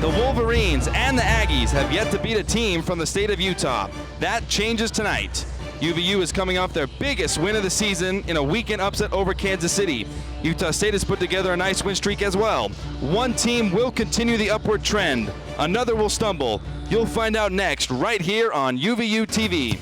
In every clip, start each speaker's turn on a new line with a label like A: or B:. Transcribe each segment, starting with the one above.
A: The Wolverines and the Aggies have yet to beat a team from the state of Utah. That changes tonight. UVU is coming off their biggest win of the season in a weekend upset over Kansas City. Utah State has put together a nice win streak as well. One team will continue the upward trend. Another will stumble. You'll find out next right here on UVU TV.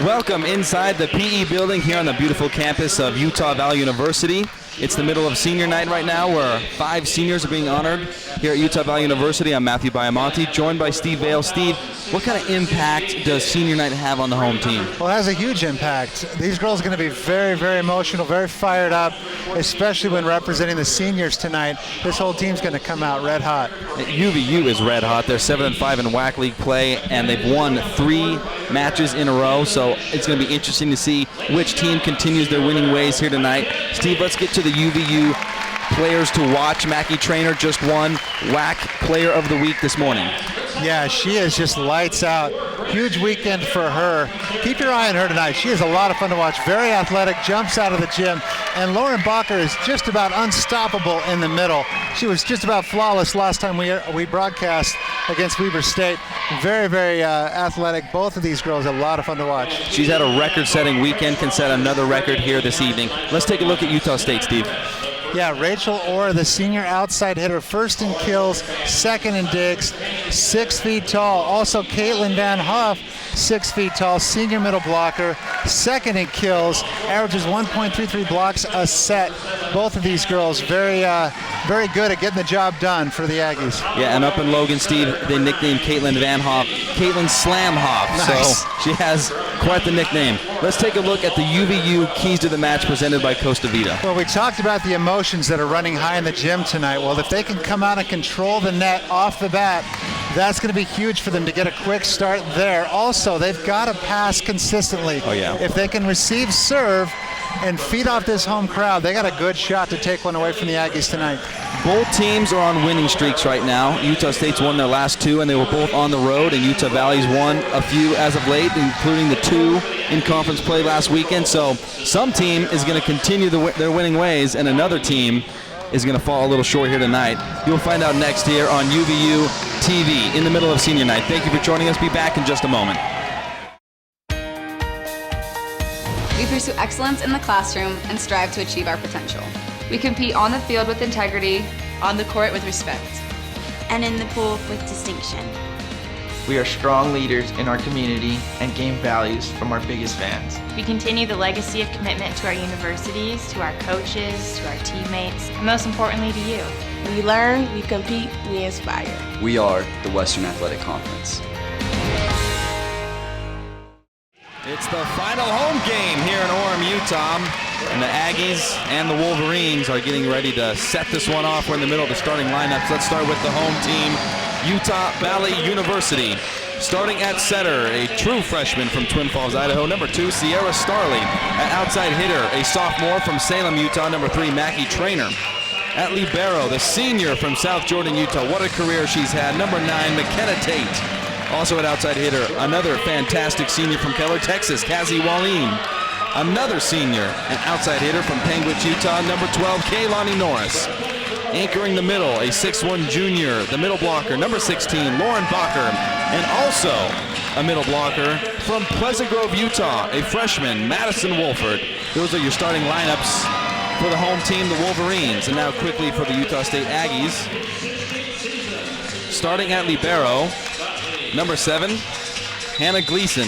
A: Welcome inside the PE building here on the beautiful campus of Utah Valley University. It's the middle of senior night right now where 5 seniors are being honored here at Utah Valley University. I'm Matthew Biamonte, joined by Steve Vale. Steve, what kind of impact does senior night have on the home team?
B: Well, it has a huge impact. These girls are going to be very, very emotional, very fired up, especially when representing the seniors tonight. This whole team's going to come out red hot.
A: UVU is red hot. They're 7-5 in WAC League play, and they've won 3 matches in a row, so it's going to be interesting to see which team continues their winning ways here tonight. Steve, let's get to the UVU players to watch. Mackie Traynor just won WAC Player of the Week this morning.
B: Yeah, she is just lights out. Huge weekend for her. Keep your eye on her tonight. She is a lot of fun to watch. Very athletic, jumps out of the gym. And Lauren Bacher is just about unstoppable in the middle. She was just about flawless last time we broadcast against Weber State. Very, very athletic. Both of these girls a lot of fun to watch.
A: She's had a record-setting weekend, can set another record here this evening. Let's take a look at Utah State, Steve.
B: Yeah, Rachel Orr, the senior outside hitter, first in kills, second in digs, 6 feet tall. Also, Caitlin Van Hoff, 6 feet tall, senior middle blocker, second in kills, averages 1.33 blocks a set. Both of these girls very good at getting the job done for the Aggies.
A: Yeah, and up in Logan, Steve, they nicknamed Caitlin Van Hoff Caitlin Slam Hoff.
B: Nice.
A: So she has quite the nickname. Let's take a look at the UVU Keys to the Match presented by Costa Vida.
B: Well, we talked about the emotions that are running high in the gym tonight. Well, if they can come out and control the net off the bat, that's going to be huge for them to get a quick start there. Also, they've got to pass consistently.
A: Oh, yeah.
B: If they can receive serve and feed off this home crowd, they got a good shot to take one away from the Aggies tonight.
A: Both teams are on winning streaks right now. Utah State's won their last 2, and they were both on the road, and Utah Valley's won a few as of late, including the 2 in conference play last weekend. So some team is going to continue their winning ways, and another team is going to fall a little short here tonight. You'll find out next here on UVU TV in the middle of senior night. Thank you for joining us. Be back in just a moment.
C: We pursue excellence in the classroom and strive to achieve our potential. We compete on the field with integrity, on the court with respect,
D: and in the pool with distinction.
E: We are strong leaders in our community and gain values from our biggest fans.
F: We continue the legacy of commitment to our universities, to our coaches, to our teammates, and most importantly to you.
D: We learn, we compete, we inspire.
G: We are the Western Athletic Conference.
A: It's the final home game here in Orem, Utah, and the Aggies and the Wolverines are getting ready to set this one off. We're in the middle of the starting lineups. Let's start with the home team, Utah Valley University. Starting at center, a true freshman from Twin Falls, Idaho, number 2, Sierra Starley. At outside hitter, a sophomore from Salem, Utah, number 3, Mackie Traynor. At libero, the senior from South Jordan, Utah. What a career she's had, number 9, McKenna Tate. Also at outside hitter, another fantastic senior from Keller, Texas, Kazi Wallin. Another senior, an outside hitter from Panguitch, Utah, number 12, Kaylani Norris. Anchoring the middle, a 6'1 junior, the middle blocker, number 16, Lauren Bacher. And also a middle blocker from Pleasant Grove, Utah, a freshman, Madison Wolford. Those are your starting lineups for the home team, the Wolverines. And now quickly for the Utah State Aggies. Starting at libero, number 7, Hannah Gleason.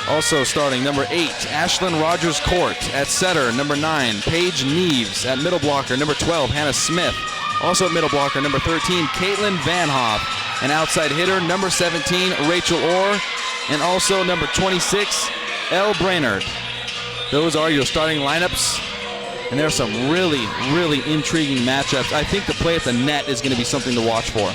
A: Also starting, number 8, Ashlyn Rogers-Court. At setter, number 9, Paige Neves. At middle blocker, number 12, Hannah Smith. Also at middle blocker, number 13, Caitlin Van Hoff. An outside hitter, number 17, Rachel Orr. And also number 26, Elle Brainerd. Those are your starting lineups. And there's some really, really intriguing matchups. I think the play at the net is going to be something to watch for.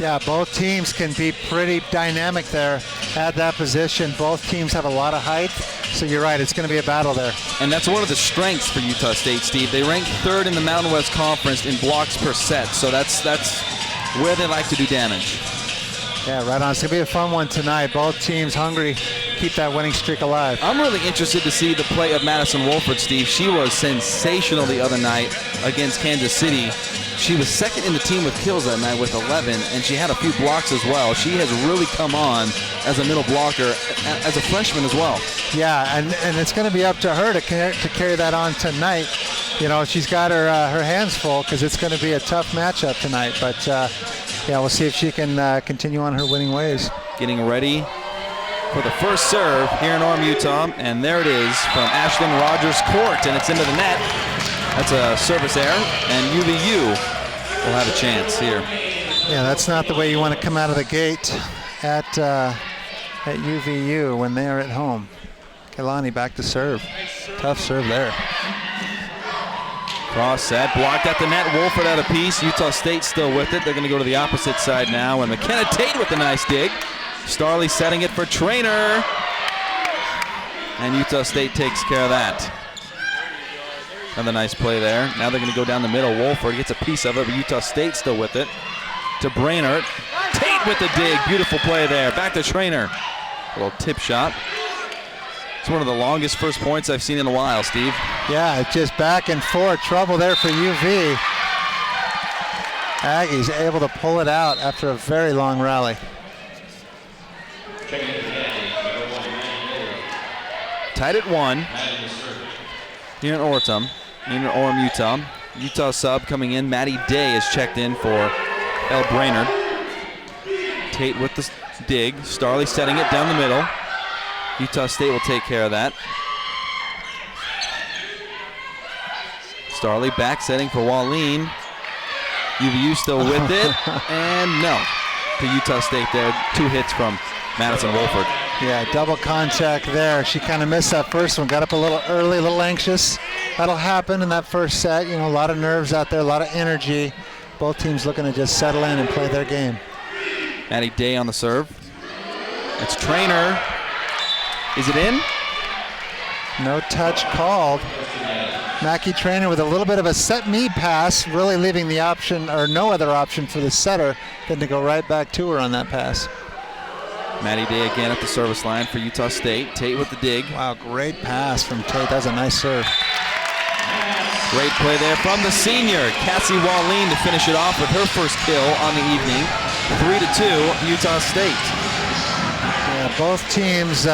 B: Yeah, both teams can be pretty dynamic there at that position. Both teams have a lot of height, so you're right, it's going to be a battle there.
A: And that's one of the strengths for Utah State, Steve. They rank 3rd in the Mountain West Conference in blocks per set, so that's where they like to do damage.
B: Yeah, right on. It's going to be a fun one tonight. Both teams hungry, keep that winning streak alive.
A: I'm really interested to see the play of Madison Wolford, Steve. She was sensational the other night against Kansas City. She was second in the team with kills that night with 11, and she had a few blocks as well. She has really come on as a middle blocker, as a freshman as well.
B: Yeah, and it's going to be up to her to carry that on tonight. You know, she's got her hands full because it's going to be a tough matchup tonight. But, yeah, we'll see if she can continue on her winning ways.
A: Getting ready for the first serve here in Orem, Utah, and there it is from Ashlyn Rogers-Court, and it's into the net. That's a service error, and UVU will have a chance here.
B: Yeah, that's not the way you want to come out of the gate at UVU when they're at home. Kelani back to serve. Tough serve there.
A: Cross set, blocked at the net. Wolford out of piece. Utah State still with it. They're going to go to the opposite side now, and McKenna Tate with a nice dig. Starley setting it for Trainer, and Utah State takes care of that. Another nice play there. Now they're going to go down the middle. Wolford gets a piece of it, but Utah State still with it. To Brainerd. Tate with the dig. Beautiful play there. Back to Trainer. A little tip shot. It's one of the longest first points I've seen in a while, Steve.
B: Yeah, it's just back and forth. Trouble there for UV. Aggies able to pull it out after a very long rally.
A: Tied at 1 here in Orem, Utah. Utah sub coming in. Maddie Day is checked in for Elle Brainerd. Tate with the dig. Starley setting it down the middle. Utah State will take care of that. Starley back setting for Wallene. UVU still with it. And no. To Utah State there. 2 hits from Madison Wolford.
B: Yeah, double contact there. She kind of missed that first one. Got up a little early, a little anxious. That'll happen in that first set. You know, a lot of nerves out there, a lot of energy. Both teams looking to just settle in and play their game.
A: Maddie Day on the serve. It's Trainer. Is it in?
B: No touch called. Mackie Trainer with a little bit of a set me pass, really leaving the option, or no other option for the setter than to go right back to her on that pass.
A: Maddie Day again at the service line for Utah State. Tate with the dig.
B: Wow, great pass from Tate. That was a nice serve.
A: Great play there from the senior, Cassie Wallene, to finish it off with her first kill on the evening. 3-2, Utah State.
B: Yeah, both teams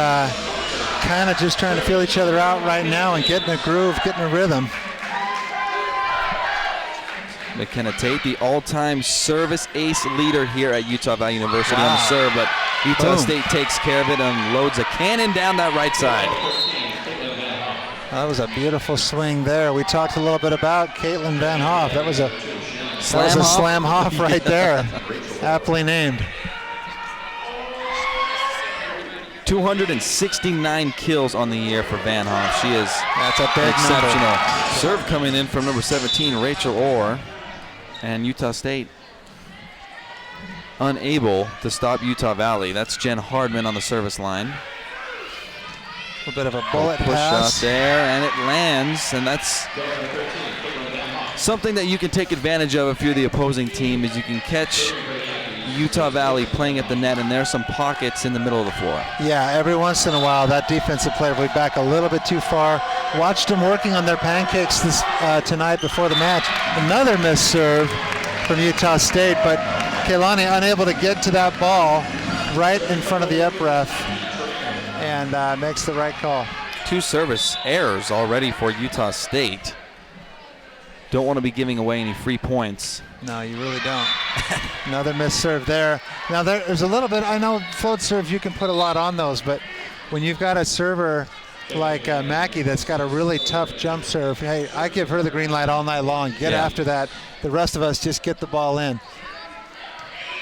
B: kind of just trying to feel each other out right now and getting a groove, getting a rhythm.
A: McKenna Tate, the all-time service ace leader here at Utah Valley University on the serve, but Utah State takes care of it and loads a cannon down that right side.
B: That was a beautiful swing there. We talked a little bit about Caitlin Van Hoff. That was a slam Hoff right there. Aptly named.
A: 269 kills on the year for Van Hoff. She is
B: That's a big
A: exceptional.
B: number.
A: Serve coming in from number 17, Rachel Orr. And Utah State unable to stop Utah Valley. That's Jen Hardman on the service line.
B: A little bit of a bullet
A: push
B: pass.
A: shot there, and it lands. And that's something that you can take advantage of if you're the opposing team, is you can catch Utah Valley playing at the net, and there's some pockets in the middle of the floor.
B: Yeah, every once in a while that defensive player will be back a little bit too far. Watched them working on their pancakes tonight before the match. Another missed serve from Utah State, but Kehlani unable to get to that ball right in front of the up ref, and makes the right call.
A: 2 service errors already for Utah State. don't want to be giving away any free points.
B: No, you really don't. Another missed serve there. Now there's a little bit, I know float serves, you can put a lot on those, but when you've got a server like Mackey that's got a really tough jump serve, hey, I give her the green light all night long. Get after that. The rest of us just get the ball in.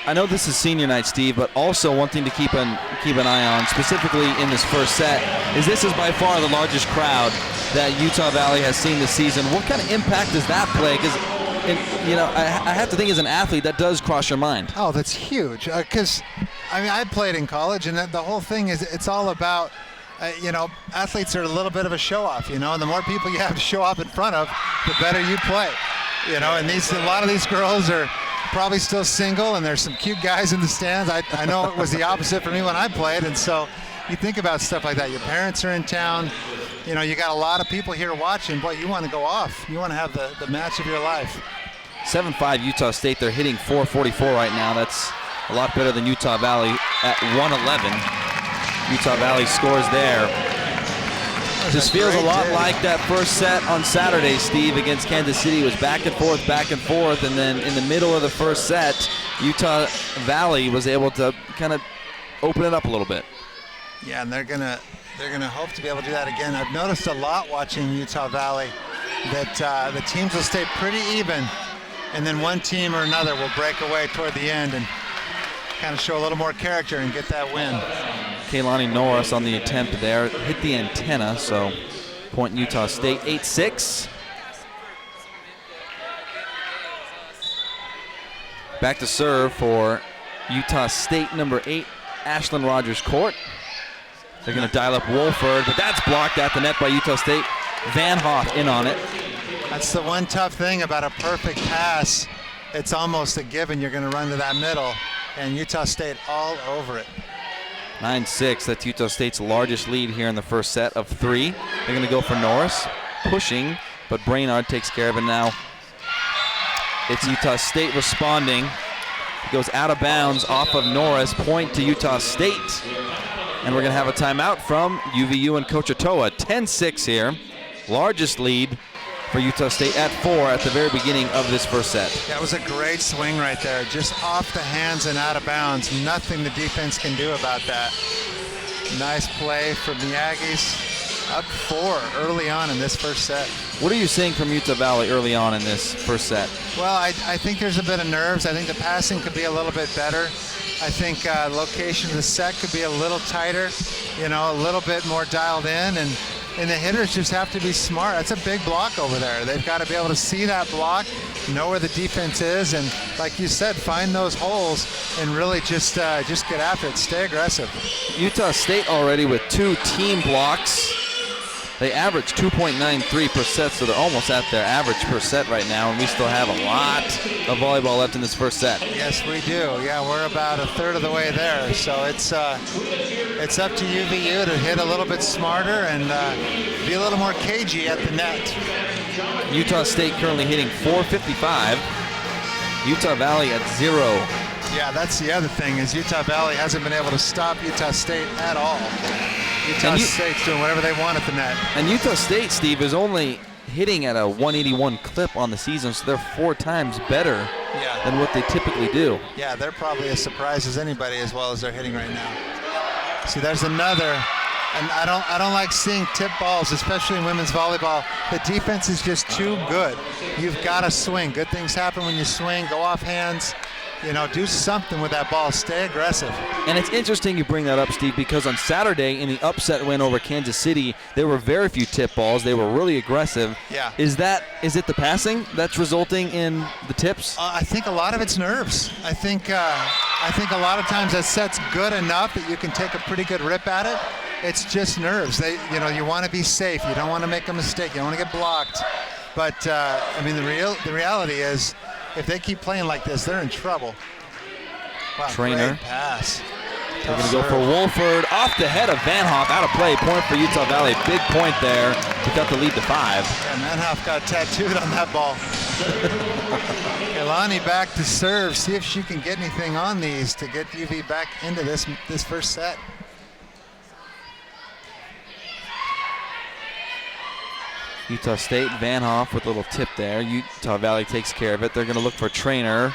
A: I know this is senior night, Steve, but also one thing to keep an eye on, specifically in this first set, is this is by far the largest crowd that Utah Valley has seen this season. What kind of impact does that play? Because, I have to think as an athlete, that does cross your mind.
B: Oh, that's huge. Because, I played in college, and the whole thing is it's all about, athletes are a little bit of a show-off, and the more people you have to show off in front of, the better you play. And a lot of these girls are probably still single, and there's some cute guys in the stands. I know it was the opposite for me when I played, and so you think about stuff like that. Your parents are in town. You got a lot of people here watching. Boy, you want to go off. You want to have the match of your life.
A: 7-5 Utah State. They're hitting .444 right now. That's a lot better than Utah Valley at 111. Utah Valley scores there. Just feels a lot like that first set on Saturday, Steve, against Kansas City. It was back and forth, and then in the middle of the first set, Utah Valley was able to kind of open it up a little bit.
B: Yeah, and they're gonna hope to be able to do that again. I've noticed a lot watching Utah Valley that the teams will stay pretty even, and then one team or another will break away toward the end and kind of show a little more character and get that win.
A: Kaylani Norris on the attempt there, hit the antenna, so point Utah State, 8-6. Back to serve for Utah State, number 8, Ashlyn Rogers-Court. They're going to dial up Wolford, but that's blocked at the net by Utah State. Van Hoff in on it.
B: That's the one tough thing about a perfect pass. It's almost a given you're going to run to that middle, and Utah State all over it.
A: 9-6, that's Utah State's largest lead here in the first set of 3. They're going to go for Norris, pushing, but Brainard takes care of it now. It's Utah State responding. It goes out of bounds off of Norris, point to Utah State. And we're going to have a timeout from UVU and Coach Otoa. 10-6 here, largest lead for Utah State at 4 at the very beginning of this first set.
B: That was a great swing right there, just off the hands and out of bounds. Nothing the defense can do about that. Nice play from the Aggies. Up 4 early on in this first set.
A: What are you seeing from Utah Valley early on in this first set?
B: Well, I think there's a bit of nerves. I think the passing could be a little bit better. I think location of the set could be a little tighter, a little bit more dialed in, and the hitters just have to be smart. That's a big block over there. They've got to be able to see that block, know where the defense is, and like you said, find those holes and really just get after it. Stay aggressive. Utah
A: State already with 2 team blocks. They average 2.93 per set, so they're almost at their average per set right now, and we still have a lot of volleyball left in this first set.
B: Yes, we do. Yeah, we're about a third of the way there, so it's up to UVU to hit a little bit smarter and be a little more cagey at the net.
A: Utah State currently hitting .455. Utah Valley at 0.
B: Yeah, that's the other thing, is Utah Valley hasn't been able to stop Utah State at all. Utah State's doing whatever they want at the net.
A: And Utah State, Steve, is only hitting at a 181 clip on the season, so they're 4 times better than what they typically do.
B: Yeah, they're probably as surprised as anybody as well as they're hitting right now. See, there's another, and I don't like seeing tip balls, especially in women's volleyball. The defense is just too good. You've got to swing. Good things happen when you swing, go off hands. Do something with that ball. Stay aggressive.
A: And it's interesting you bring that up, Steve, because on Saturday in the upset win over Kansas City, there were very few tip balls. They were really aggressive.
B: Yeah.
A: Is it the passing that's resulting in the tips?
B: I think a lot of it's nerves. I think a lot of times that set's good enough that you can take a pretty good rip at it. It's just nerves. You want to be safe. You don't want to make a mistake. You don't want to get blocked. But the reality is, if they keep playing like this, they're in trouble. Wow,
A: Trainer.
B: Great pass.
A: They're going to go for Wolford. Off the head of Van Hoff. Out of play. Point for Utah Valley. Big point there to cut the lead to 5.
B: Yeah, Van Hoff got tattooed on that ball. Kaylani back to serve. See if she can get anything on these to get UV back into this first set.
A: Utah State, Van Hoff with a little tip there. Utah Valley takes care of it. They're going to look for a trainer.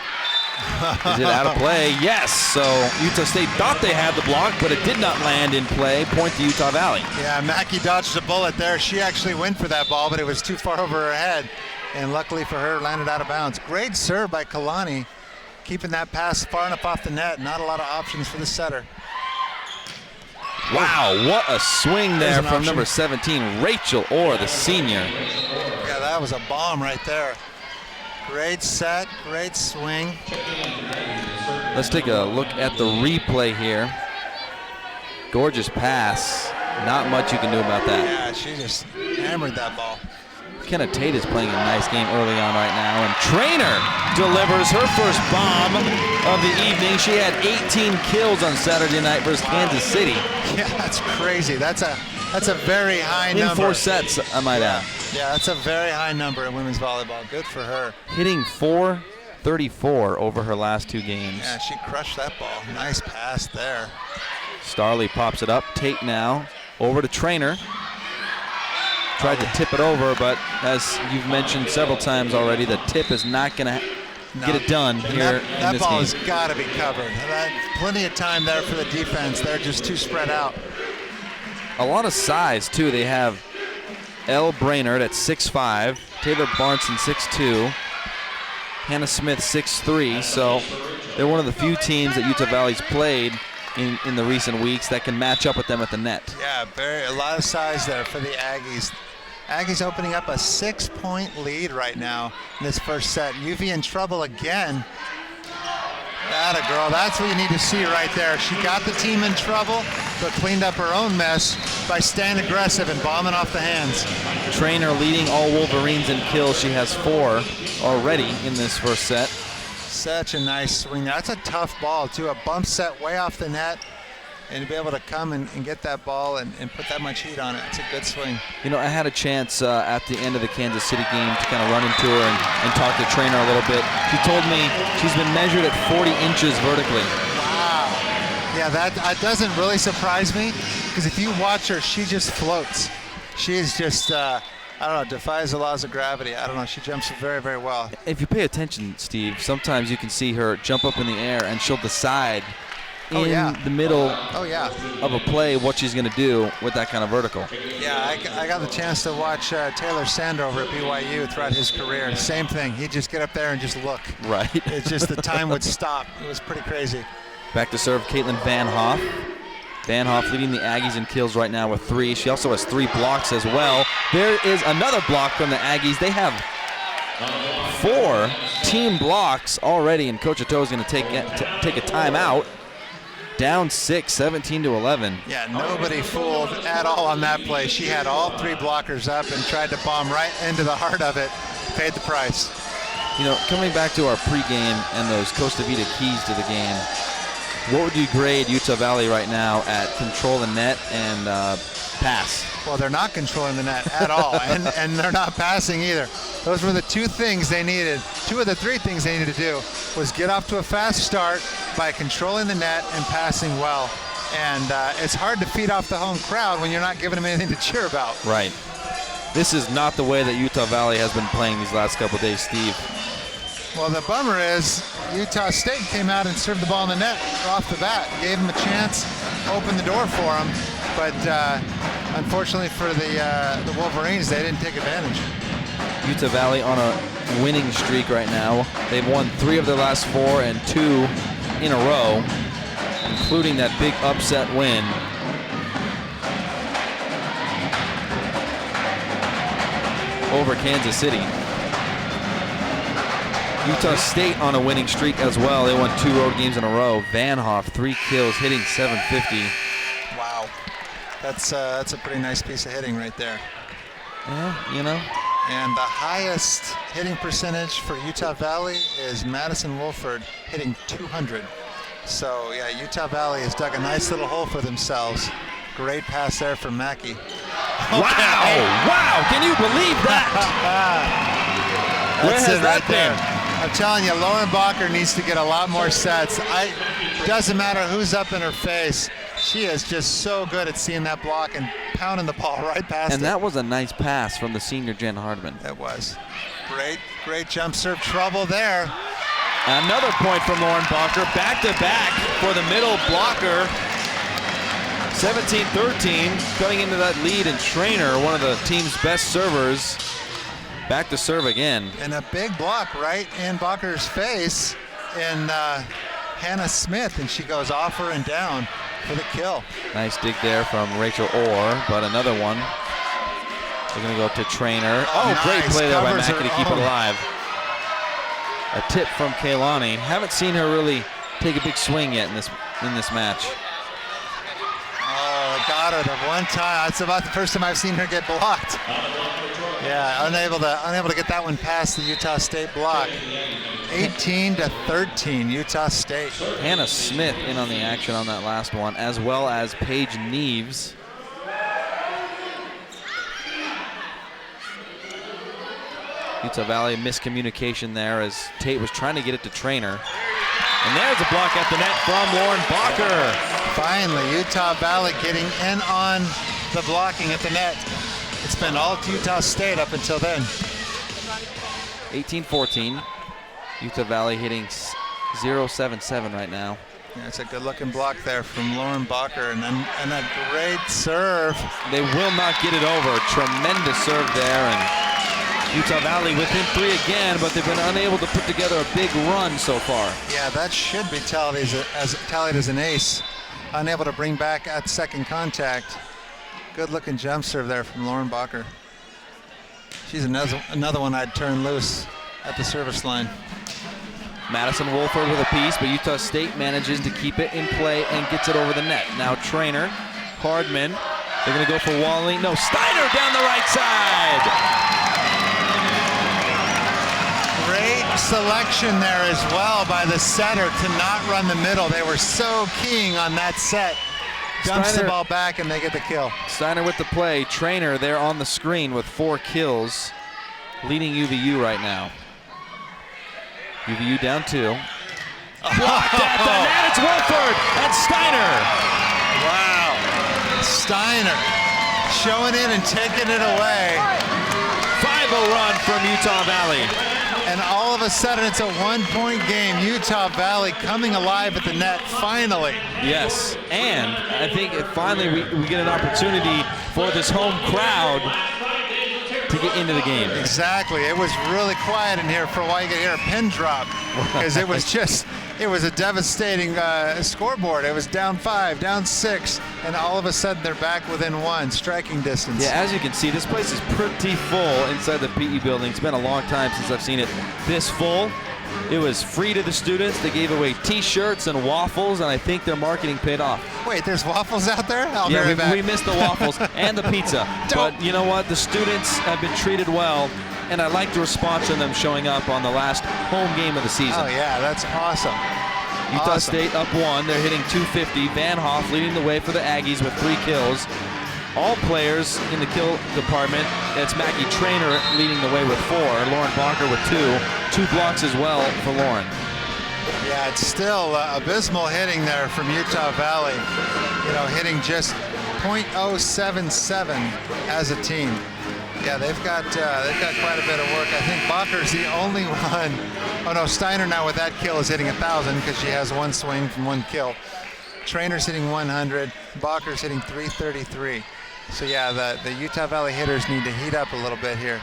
A: Is it out of play? Yes. So Utah State thought they had the block, but it did not land in play. Point to Utah Valley.
B: Yeah, Mackey dodged a bullet there. She actually went for that ball, but it was too far over her head. And luckily for her, landed out of bounds. Great serve by Kalani, keeping that pass far enough off the net. Not a lot of options for the setter.
A: Wow, what a swing there from number 17, Rachel Orr, the senior.
B: Yeah, that was a bomb right there. Great set, great swing.
A: Let's take a look at the replay here. Gorgeous pass. Not much you can do about that.
B: Yeah, she just hammered that ball.
A: Kenna Tate is playing a nice game early on right now, and Trainer delivers her first bomb of the evening. She had 18 kills on Saturday night versus Kansas City.
B: Yeah, that's crazy. That's a very high number.
A: In 4 sets, I might add.
B: Yeah, that's a very high number in women's volleyball. Good for her.
A: Hitting .434 over her last 2 games.
B: Yeah, she crushed that ball. Nice pass there.
A: Starley pops it up. Tate now over to Trainer. Tried to tip it over, but as you've mentioned several times already, the tip is not going to get it done here in this game.
B: That ball has got to be covered. Plenty of time there for the defense. They're just too spread out.
A: A lot of size, too. They have Elle Brainerd at 6'5", Taylor Barnson 6'2", Hannah Smith 6'3", so they're one of the few teams that Utah Valley's played in the recent weeks that can match up with them at the net.
B: Yeah, a lot of size there for the Aggies. Aggies opening up a 6-point lead right now in this first set. UV in trouble again. Atta girl, that's what you need to see right there. She got the team in trouble, but cleaned up her own mess by staying aggressive and bombing off the hands.
A: Trainer leading all Wolverines in kills. She has 4 already in this first set.
B: Such a nice swing. That's a tough ball, too. A bump set way off the net, and to be able to come and get that ball and put that much heat on it. It's a good swing.
A: You know, I had a chance at the end of the Kansas City game to kind of run into her and talk to Trainer a little bit. She told me she's been measured at 40 inches vertically.
B: Wow. Yeah, that doesn't really surprise me, because if you watch her, she just floats. She is just, I don't know, defies the laws of gravity. I don't know, she jumps very, very well.
A: If you pay attention, Steve, sometimes you can see her jump up in the air and she'll decide in the middle of a play what she's going to do with that kind of vertical.
B: Yeah, I got the chance to watch Taylor Sandover at BYU throughout his career. Same thing. He'd just get up there and just look.
A: Right.
B: It's just the time would stop. It was pretty crazy.
A: Back to serve Caitlin Van Hoff. Van Hoff leading the Aggies in kills right now with 3. She also has 3 blocks as well. There is another block from the Aggies. They have 4 team blocks already, and Coach Atto is going to take a timeout. Down 6, 17-11.
B: Yeah, nobody fooled at all on that play. She had all 3 blockers up and tried to bomb right into the heart of it. Paid the price.
A: You know, coming back to our pregame and those Costa Vida keys to the game, what would you grade Utah Valley right now at control the net and pass?
B: Well, they're not controlling the net at all, and they're not passing either. Those were the 2 things they needed. 2 of the 3 things they needed to do was get off to a fast start by controlling the net and passing well. And it's hard to feed off the home crowd when you're not giving them anything to cheer about.
A: Right. This is not the way that Utah Valley has been playing these last couple of days, Steve.
B: Well, the bummer is Utah State came out and served the ball in the net off the bat, gave them a chance, opened the door for them, but unfortunately for the Wolverines, they didn't take advantage.
A: Utah Valley on a winning streak right now. They've won 3 of their last 4 and 2 in a row, including that big upset win over Kansas City. Utah State on a winning streak as well. They won 2 road games in a row. Van Hoff, 3 kills, hitting .750.
B: Wow, that's a pretty nice piece of hitting right there.
A: Yeah, you know.
B: And the highest hitting percentage for Utah Valley is Madison Wolford, hitting 200. So yeah, Utah Valley has dug a nice little hole for themselves. Great pass there from Mackey.
A: Wow! Wow! Can you believe that?
B: That's it right there. I'm telling you, Lauren Bacher needs to get a lot more sets. Doesn't matter who's up in her face. She is just so good at seeing that block and pounding the ball right past it.
A: And that was a nice pass from the senior Jen Hardman.
B: That was. Great jump serve trouble there.
A: Another point from Lauren Bacher. Back to back for the middle blocker. 17-13, cutting into that lead, and Trainer, one of the team's best servers, back to serve again.
B: And a big block right in Bacher's face, and Hannah Smith, and she goes off her and down for the kill.
A: Nice dig there from Rachel Orr, but another one. They're going to go to Trainer. Oh,
B: nice.
A: Great play there by
B: Covers
A: Mackey to
B: her
A: keep it
B: own.
A: alive. A tip from Kaylani. Haven't seen her really take a big swing yet in this match.
B: Oh, got her the one time. That's about the first time I've seen her get blocked. Yeah, unable to get that one past the Utah State block. 18-13, Utah State.
A: Hannah Smith in on the action on that last one, as well as Paige Neves. Utah Valley miscommunication there as Tate was trying to get it to Trainer. And there's a block at the net from Lauren Bacher.
B: Finally, Utah Valley getting in on the blocking at the net. It's been all to Utah State up until then.
A: 18-14. Utah Valley hitting 0-7-7 right now.
B: Yeah, it's a good-looking block there from Lauren Bacher, and a great serve.
A: They will not get it over. Tremendous serve there, and Utah Valley within 3 again, but they've been unable to put together a big run so far.
B: Yeah, that should be tallied as an ace. Unable to bring back at second contact. Good-looking jump serve there from Lauren Bacher. She's another one I'd turn loose at the service line.
A: Madison Wolford with a piece, but Utah State manages to keep it in play and gets it over the net. Now Trainer, Hardman, they're going to go for Wally. No, Steiner down the right side.
B: Great selection there as well by the setter to not run the middle. They were so keen on that set. Dumps the ball back and they get the kill.
A: Steiner with the play. Trainer there on the screen with 4 kills, leading UVU right now. UVU down 2. Blocked at the net. It's Wolford and Steiner.
B: Wow. Steiner showing it and taking it away.
A: 5-0 run from Utah Valley.
B: And all of a sudden, it's a 1-point game. Utah Valley coming alive at the net, finally.
A: Yes, and I think finally we get an opportunity for this home crowd to get into the game.
B: Exactly. It was really quiet in here for a while. You could hear a pin drop because it was a devastating scoreboard. It was down 5, down 6, and all of a sudden they're back within 1, striking distance.
A: Yeah, as you can see, this place is pretty full inside the PE building. It's been a long time since I've seen it this full. It was free to the students. They gave away T-shirts and waffles, and I think their marketing paid off.
B: Wait, there's waffles out there?
A: Yeah, we missed the waffles and the pizza. But you know what? The students have been treated well, and I like the response from them showing up on the last home game of the season.
B: Oh, yeah, that's awesome.
A: Utah State up 1. They're hitting 250. Van Hoff leading the way for the Aggies with 3 kills. All players in the kill department. It's Maggie Trainer leading the way with 4. Lauren Bacher with 2 blocks as well for Lauren.
B: Yeah, it's still abysmal hitting there from Utah Valley. You know, hitting just .077 as a team. Yeah, they've got quite a bit of work. I think Bacher's the only one. Oh no, Steiner now with that kill is hitting 1,000 because she has 1 swing from 1 kill. Trainer's hitting 100. Bacher's hitting 333. So yeah, the Utah Valley hitters need to heat up a little bit here.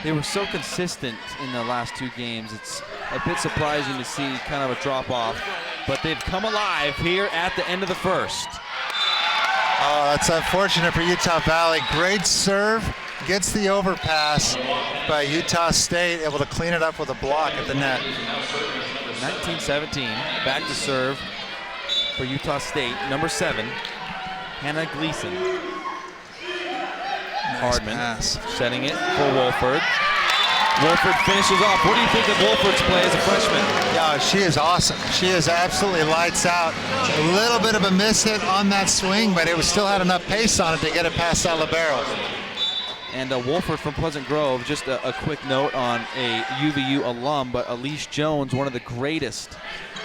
A: They were so consistent in the last 2 games. It's a bit surprising to see kind of a drop off, but they've come alive here at the end of the first.
B: Oh, that's unfortunate for Utah Valley. Great serve, gets the overpass, but Utah State able to clean it up with a block at the net.
A: 19-17, back to serve for Utah State, number 7, Hannah Gleason. Hardman setting it for Wolford. Wolford finishes off. What do you think of Wolford's play as a freshman?
B: Yeah, she is awesome. She is absolutely lights out. A little bit of a miss hit on that swing, but it was still had enough pace on it to get it past that libero.
A: And Wolford from Pleasant Grove, just a quick note on a UVU alum, but Elise Jones, one of the greatest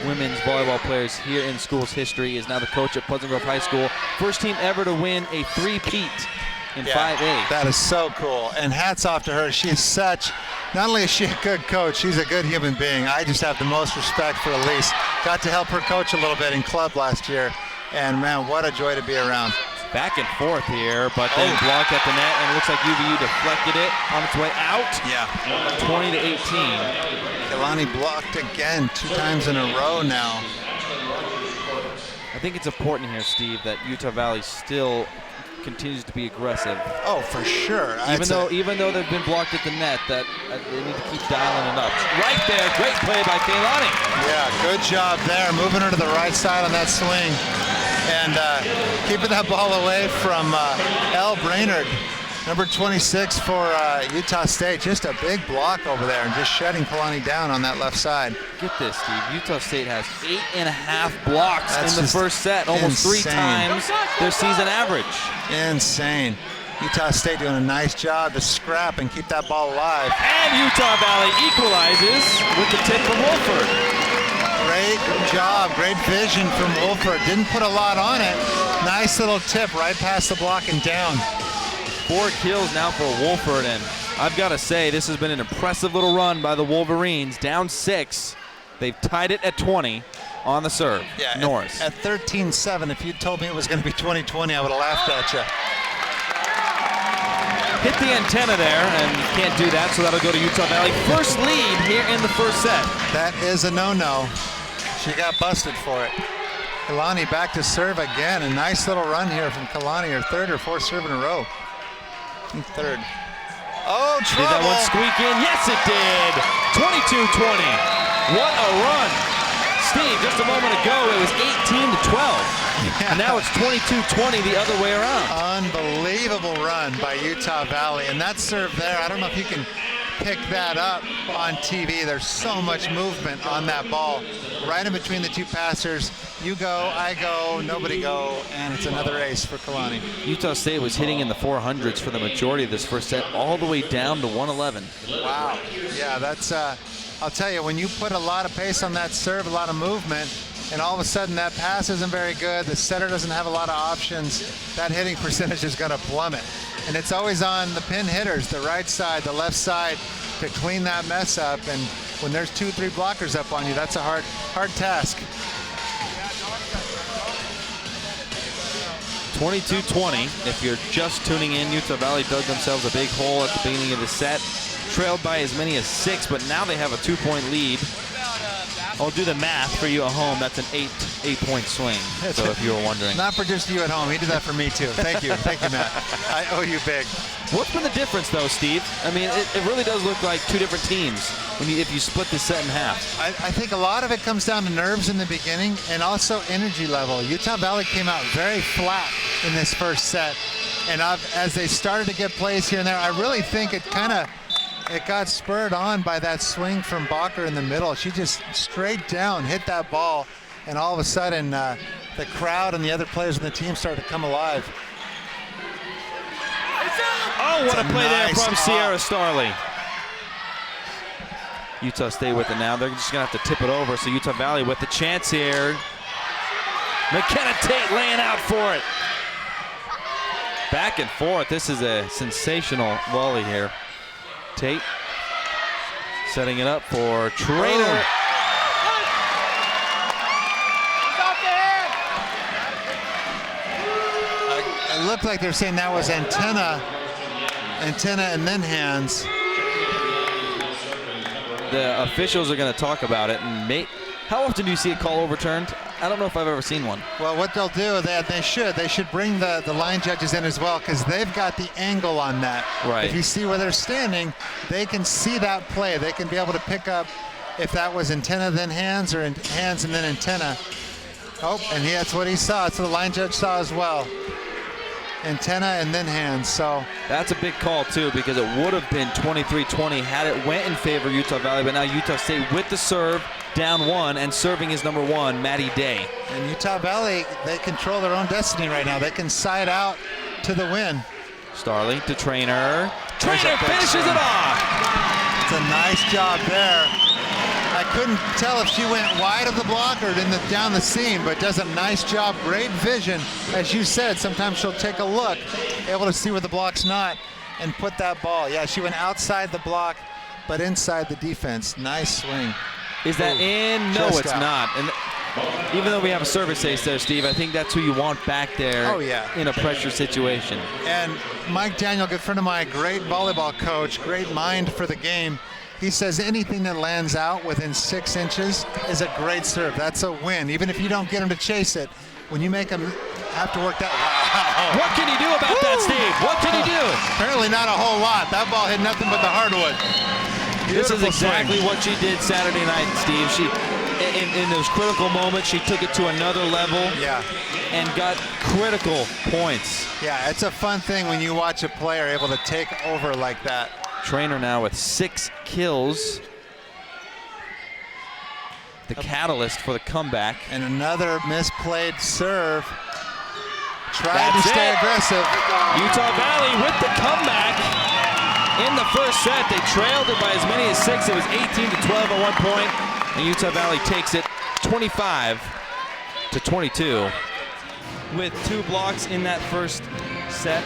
A: women's volleyball players here in school's history, is now the coach at Pleasant Grove High School. First team ever to win a three-peat in 5A.
B: That is so cool, and hats off to her. She's such, not only is she a good coach, she's a good human being. I just have the most respect for Elise. Got to help her coach a little bit in club last year, and man, what a joy to be around.
A: Back and forth here, but then blocked at the net, and it looks like UVU deflected it on its way out.
B: Yeah.
A: 20-18.
B: Kalani blocked again 2 times in a row now.
A: I think it's important here, Steve, that Utah Valley still continues to be aggressive.
B: Oh, for sure.
A: Even though they've been blocked at the net, that they need to keep dialing it up. Right there, great play by Kalani.
B: Yeah, good job there, moving her to the right side on that swing. And keeping that ball away from Elle Brainerd, number 26 for Utah State. Just a big block over there and just shutting Kalani down on that left side.
A: Get this, Steve. Utah State has 8.5 blocks in the first set, almost
B: insane.
A: 3 times their season average.
B: Insane. Utah State doing a nice job to scrap and keep that ball alive.
A: And Utah Valley equalizes with the tip from Wolford.
B: Great job, great vision from Wolford. Didn't put a lot on it. Nice little tip right past the block and down.
A: 4 kills now for Wolford, and I've got to say, this has been an impressive little run by the Wolverines. Down 6. They've tied it at 20 on the serve.
B: Yeah,
A: Norris.
B: At 13-7, if you'd told me it was going to be 20-20, I would have laughed at you.
A: Hit the antenna there, and you can't do that, so that'll go to Utah Valley. First lead here in the first set.
B: That is a no-no. She got busted for it. Kalani back to serve again. A nice little run here from Kalani, her 3rd or 4th serve in a row. I think 3rd. Oh, trouble.
A: Did that one squeak in? Yes, it did. 22-20. What a run. Steve, just a moment ago, it was 18-12. Yeah. And now it's 22-20 the other way around.
B: Unbelievable run by Utah Valley. And that serve there, I don't know if you can pick that up on TV. There's so much movement on that ball. Right in between the 2 passers. You go, I go, nobody go, and it's another ace for Kalani.
A: Utah State was hitting in the 400s for the majority of this first set, all the way down to 111.
B: Wow. Yeah, that's, I'll tell you, when you put a lot of pace on that serve, a lot of movement, and all of a sudden that pass isn't very good, the setter doesn't have a lot of options, that hitting percentage is going to plummet. And it's always on the pin hitters, the right side, the left side, to clean that mess up. And when there's 2-3 blockers up on you, that's a hard task.
A: 22-20. If you're just tuning in, Utah Valley dug themselves a big hole at the beginning of the set. Trailed by as many as 6, but now they have a 2-point lead. I'll do the math for you at home. That's an 8-point swing, so if you were wondering.
B: Not for just you at home. He did that for me, too. Thank you. Thank you, Matt. I owe you big.
A: What's been the difference, though, Steve? I mean, it really does look like 2 different teams if you split this set in half.
B: I think a lot of it comes down to nerves in the beginning and also energy level. Utah Valley came out very flat in this first set. And as they started to get plays here and there, I really think it got spurred on by that swing from Bacher in the middle. She just straight down hit that ball, and all of a sudden the crowd and the other players on the team started to come alive.
A: Oh, what a play there from Sierra Starley. Utah State with it now. They're just going to have to tip it over, so Utah Valley with the chance here. McKenna Tate laying out for it. Back and forth. This is a sensational volley here. Tate setting it up for Trainer.
B: It looked like they're saying that was antenna and then hands.
A: The officials are going to talk about it. And how often do you see a call overturned? I don't know if I've ever seen one.
B: Well, what they'll do, they should bring the line judges in as well, because they've got the angle on that.
A: Right. If
B: you see where they're standing, they can see that play. They can be able to pick up if that was antenna then hands or hands and then antenna. Oh, and that's what he saw. That's what the line judge saw as well. Antenna and then hands. So
A: that's a big call too, because it would have been 23-20 had it went in favor of Utah Valley, but now Utah State with the serve, down 1, and serving is number 1, Maddie Day.
B: And Utah Valley, they control their own destiny right now. They can side out to the win.
A: Starley to Trainer. Trainer finishes it off.
B: It's a nice job there. I couldn't tell if she went wide of the block or down the seam, but does a nice job. Great vision. As you said, sometimes she'll take a look, able to see where the block's not, and put that ball. Yeah, she went outside the block, but inside the defense. Nice swing.
A: Is that in? No, it's not. And even though we have a service ace there, Steve, I think that's who you want back there.
B: Oh, yeah.
A: In a pressure situation.
B: And Mike Daniel, good friend of mine, great volleyball coach, great mind for the game. He says anything that lands out within 6 inches is a great serve. That's a win. Even if you don't get him to chase it, when you make him have to work that. Wow.
A: What can he do about that, Steve? What can he do?
B: Apparently not a whole lot. That ball hit nothing but the hardwood.
A: This is
B: Beautiful
A: exactly
B: swing.
A: what she did Saturday night, Steve. She, in those critical moments, she took it to another level.
B: Yeah.
A: And got critical points.
B: Yeah, it's a fun thing when you watch a player able to take over like that.
A: Trainer now with 6 kills. The catalyst for the comeback.
B: And another misplayed serve. Tried to stay aggressive.
A: Utah Valley with the comeback. In the first set, they trailed it by as many as 6. It was 18-12 at one point. And Utah Valley takes it 25-22. With 2 blocks in that first set,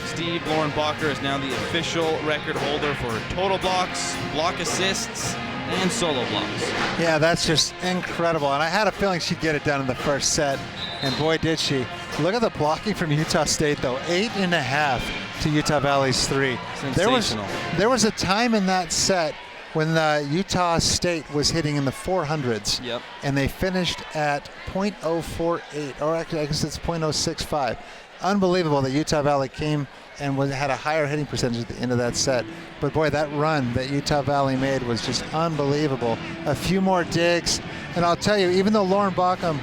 A: Steve, Lauren Bacher is now the official record holder for total blocks, block assists, and solo blocks.
B: Yeah, that's just incredible. And I had a feeling she'd get it done in the first set, and boy, did she. Look at the blocking from Utah State, though. 8.5 to Utah Valley's 3.
A: Sensational.
B: There was a time in that set when Utah State was hitting in the 400s.
A: Yep.
B: And they finished at .048, or actually I guess it's .065. Unbelievable that Utah Valley came and had a higher hitting percentage at the end of that set. But boy, that run that Utah Valley made was just unbelievable. A few more digs, and I'll tell you, even though Lauren Bacher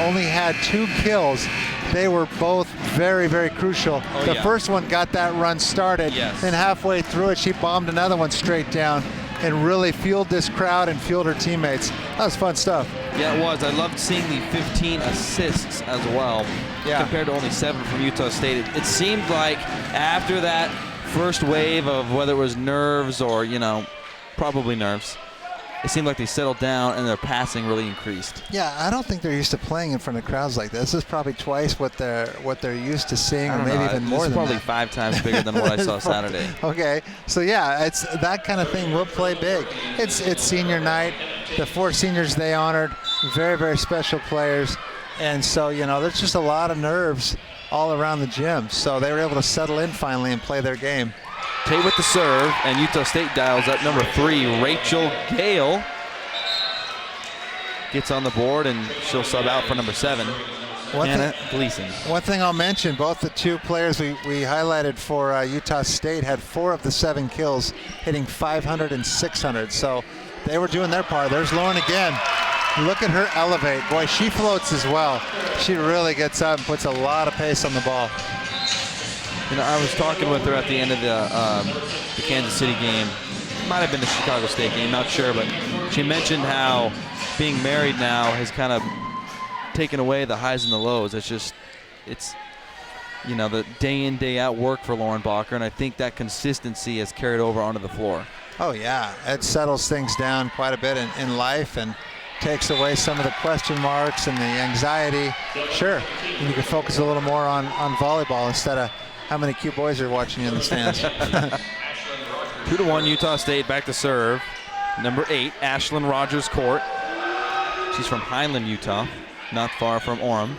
B: only had 2 kills, they were both very, very crucial. The first one got that run started, then halfway through it, she bombed another one straight down and really fueled this crowd and fueled her teammates. That was fun stuff.
A: Yeah, it was. I loved seeing the 15 assists as well, compared to only 7 from Utah State. It seemed like after that first wave of whether it was nerves or, probably nerves, it seemed like they settled down and their passing really increased.
B: Yeah, I don't think they're used to playing in front of crowds like this. This is probably twice what they're used to seeing, or maybe even more than
A: probably
B: that.
A: 5 times bigger than what I saw Saturday.
B: Okay, so yeah, it's that kind of thing will play big. It's senior night. The 4 seniors they honored, very, very special players, and so there's just a lot of nerves all around the gym. So they were able to settle in finally and play their game.
A: Tate with the serve, and Utah State dials up number 3, Rachel Gale. Gets on the board, and she'll sub out for number 7, Anna Gleason.
B: One thing I'll mention, both the 2 players we highlighted for Utah State had 4 of the 7 kills, hitting 500 and 600. So they were doing their part. There's Lauren again. Look at her elevate. Boy, she floats as well. She really gets up and puts a lot of pace on the ball.
A: I was talking with her at the end of the Kansas City game. Might have been the Chicago State game, not sure, but she mentioned how being married now has kind of taken away the highs and the lows. It's the day in, day out work for Lauren Bacher, and I think that consistency has carried over onto the floor.
B: Oh yeah, it settles things down quite a bit in life and takes away some of the question marks and the anxiety. Sure, and you can focus a little more on volleyball instead of how many cute boys are watching you in the stands.
A: 2-1 Utah State, back to serve. Number 8, Ashlyn Rogers Court. She's from Highland, Utah, not far from Orem.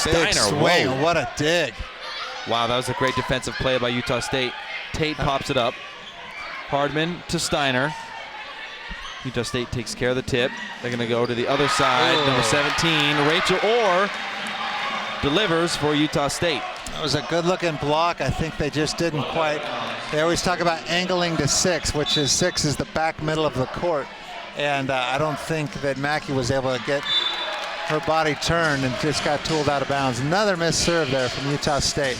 B: Big swing,
A: whoa.
B: What a dig.
A: Wow, that was a great defensive play by Utah State. Tate pops it up. Hardman to Steiner. Utah State takes care of the tip. They're going to go to the other side. Number 17, Rachel Orr delivers for Utah State.
B: That was a good-looking block. I think they just didn't quite. They always talk about angling to 6, which is 6 is the back middle of the court. And I don't think that Mackey was able to get her body turned and just got tooled out of bounds. Another missed serve there from Utah State.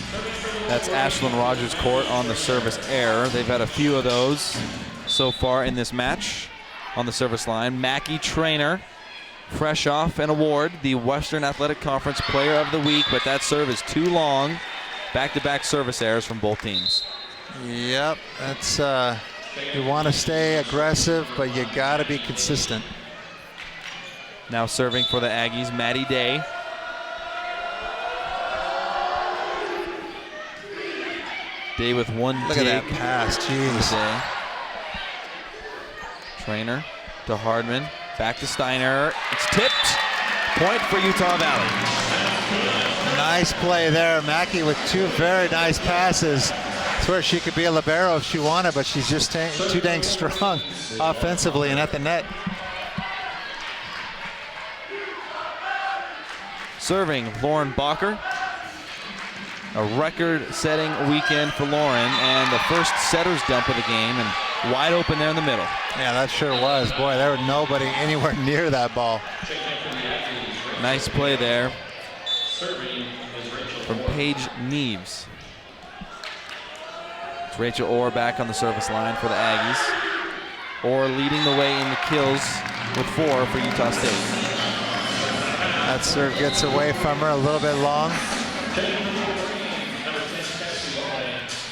A: That's Ashlyn Rogers Court on the service error. They've had a few of those so far in this match on the service line. Mackey Trainer, fresh off an award, the Western Athletic Conference Player of the Week, but that serve is too long. Back-to-back service errors from both teams.
B: Yep, that's you want to stay aggressive, but you got to be consistent.
A: Now serving for the Aggies, Maddie Day. Day with one
B: Look
A: dig.
B: at that pass, jeez.
A: Day. Trainer to Hardman, back to Steiner. It's tipped. Point for Utah Valley.
B: Nice play there. Mackey with 2 very nice passes. It's where she could be a libero if she wanted, but she's just too dang strong offensively and at the net.
A: Serving Lauren Bacher. A record-setting weekend for Lauren, and the first setter's dump of the game, and wide open there in the middle.
B: Yeah, that sure was. Boy, there was nobody anywhere near that ball.
A: Nice play there from Paige Neves. It's Rachel Orr back on the service line for the Aggies. Orr leading the way in the kills with 4 for Utah State.
B: That serve gets away from her a little bit long.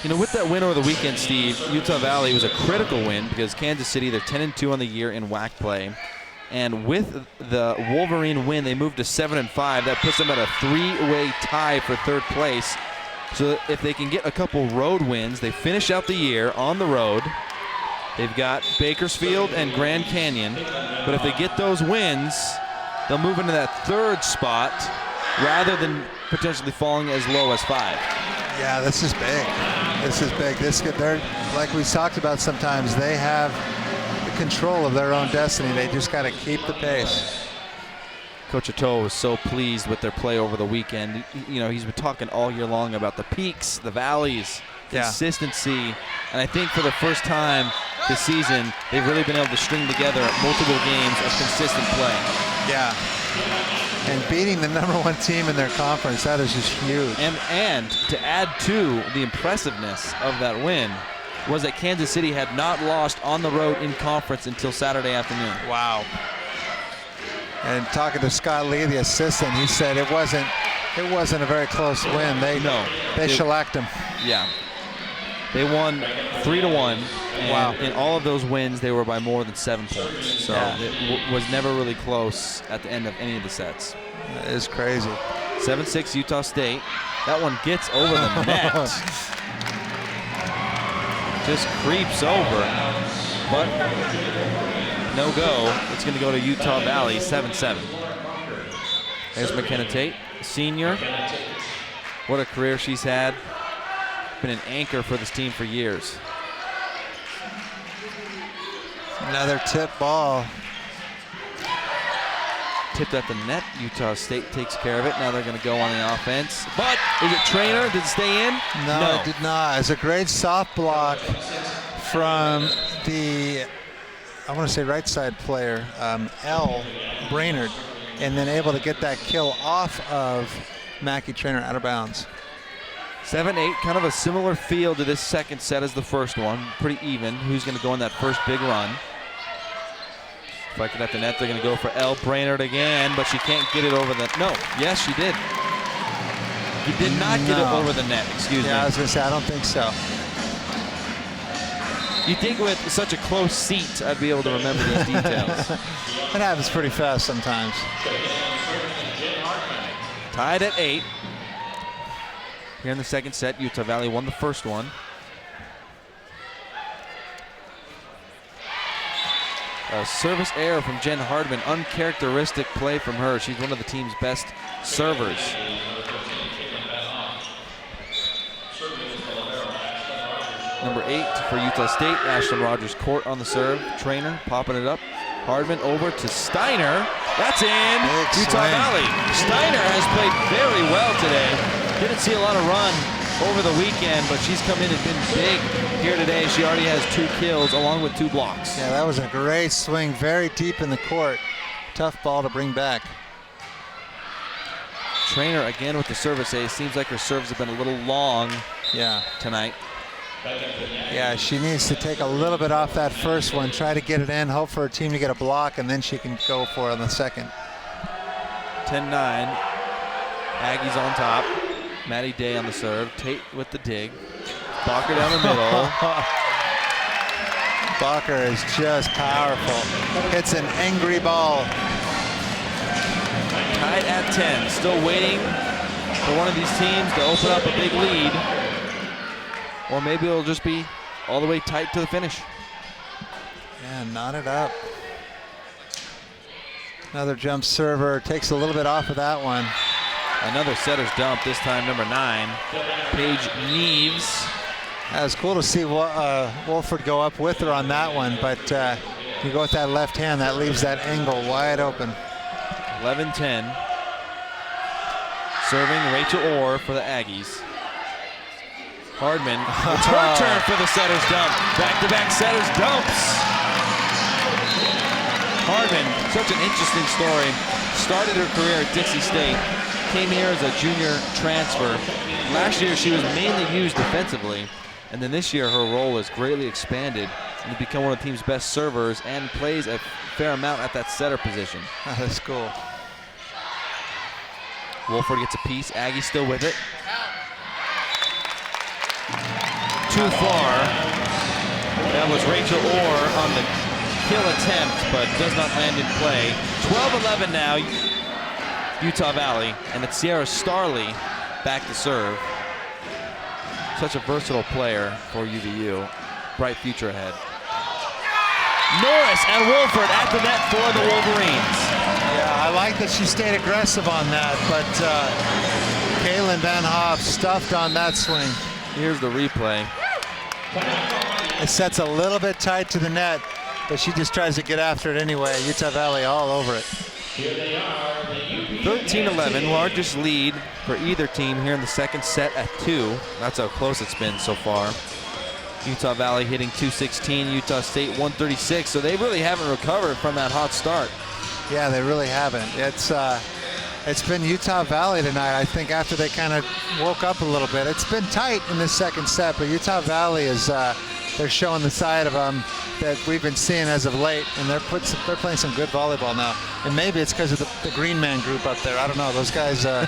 A: You know, with that win over the weekend, Steve, Utah Valley was a critical win because Kansas City, they're 10-2 on the year in WAC play. And with the Wolverine win, they moved to 7-5. That puts them at a 3-way tie for 3rd place. So if they can get a couple road wins, they finish out the year on the road. They've got Bakersfield and Grand Canyon. But if they get those wins, they'll move into that 3rd spot rather than potentially falling as low as 5.
B: Yeah, this is big. This is big. They're, like we talked about sometimes, they have the control of their own destiny. They just got to keep the pace.
A: Coach Atto was so pleased with their play over the weekend. You know, he's been talking all year long about the peaks, the valleys, consistency. And I think for the first time this season, they've really been able to string together multiple games of consistent play.
B: Yeah. And beating the #1 team in their conference, that is just huge.
A: And to add to the impressiveness of that win was that Kansas City had not lost on the road in conference until Saturday afternoon.
B: Wow. And talking to Scott Lee, the assistant, he said it wasn't a very close win. They shellacked them.
A: Yeah. They won 3-1, and in all of those wins, they were by more than 7 points. So it was never really close at the end of any of the sets.
B: That is crazy.
A: 7-6 Utah State. That one gets over the net. Just creeps over, but no go. It's going to go to Utah Valley, 7-7. There's McKenna Tate, senior. What a career she's had. Been an anchor for this team for years.
B: Another tip ball.
A: Tipped at the net. Utah State takes care of it. Now they're going to go on the offense. But is it Trainer? Did it stay in?
B: No, it did not. It's a great soft block from the, I want to say right side player, L. Brainerd, and then able to get that kill off of Mackie Trainer out of bounds.
A: 7-8, kind of a similar feel to this second set as the first one. Pretty even. Who's going to go on that first big run? Deflected at the net. They're going to go for Elle Brainerd again, but she can't get it over the... No. Yes, she did. He did not get it over the net. Excuse me.
B: Yeah, I was going to say, I don't think so.
A: You'd think with such a close seat, I'd be able to remember these details.
B: It happens pretty fast sometimes.
A: Tied at 8. Here in the second set, Utah Valley won the first one. A service error from Jen Hardman. Uncharacteristic play from her. She's one of the team's best servers. Number 8 for Utah State, Ashlyn Rogers-Court on the serve. Trainer popping it up. Hardman over to Steiner. That's in.
B: Big
A: Utah
B: swing.
A: Valley. Steiner has played very well today. Didn't see a lot of run over the weekend, but she's come in and been big here today. She already has 2 kills along with 2 blocks.
B: Yeah, that was a great swing, very deep in the court. Tough ball to bring back.
A: Trainer again with the service ace. Seems like her serves have been a little long tonight.
B: Yeah, she needs to take a little bit off that first one, try to get it in, hope for her team to get a block, and then she can go for it on the second.
A: 10-9. Aggies on top. Maddie Day on the serve. Tate with the dig. Bacher down the middle.
B: Bacher is just powerful. Hits an angry ball.
A: Tied at 10. Still waiting for one of these teams to open up a big lead. Or maybe it'll just be all the way tight to the finish.
B: Yeah, knot it up. Another jump server. Takes a little bit off of that one.
A: Another setter's dump, this time number 9. Paige Neves.
B: That was cool to see Wolford go up with her on that one, but you go with that left hand, that leaves that angle wide open.
A: 11-10. Serving Rachel Orr for the Aggies. Hardman, it's her turn for the setter's dump. Back-to-back setter's dumps. Hardman, such an interesting story. Started her career at Dixie State. Came here as a junior transfer. Last year she was mainly used defensively. And then this year, her role is greatly expanded and to become one of the team's best servers and plays a fair amount at that setter position.
B: That's cool.
A: Wolford gets a piece. Aggie still with it. Too far. That was Rachel Orr on the kill attempt, but does not land in play. 12-11 now, Utah Valley, and it's Sierra Starley back to serve. Such a versatile player for UVU. Bright future ahead. Norris and Wolford at the net for the Wolverines.
B: Yeah, I like that she stayed aggressive on that, but Kaylin Van Hoff stuffed on that swing.
A: Here's the replay.
B: It sets a little bit tight to the net, but she just tries to get after it anyway. Utah Valley all over it.
A: 13-11, largest lead for either team here in the second set at 2. That's how close it's been so far. Utah Valley hitting 216, Utah State 136, so they really haven't recovered from that hot start.
B: Yeah, they really haven't. It's been Utah Valley tonight, I think, after they kind of woke up a little bit. It's been tight in this second set, but Utah Valley is they're showing the side of them that we've been seeing as of late, and they're playing some good volleyball now. And maybe it's because of the Green Man group up there. I don't know. Those guys are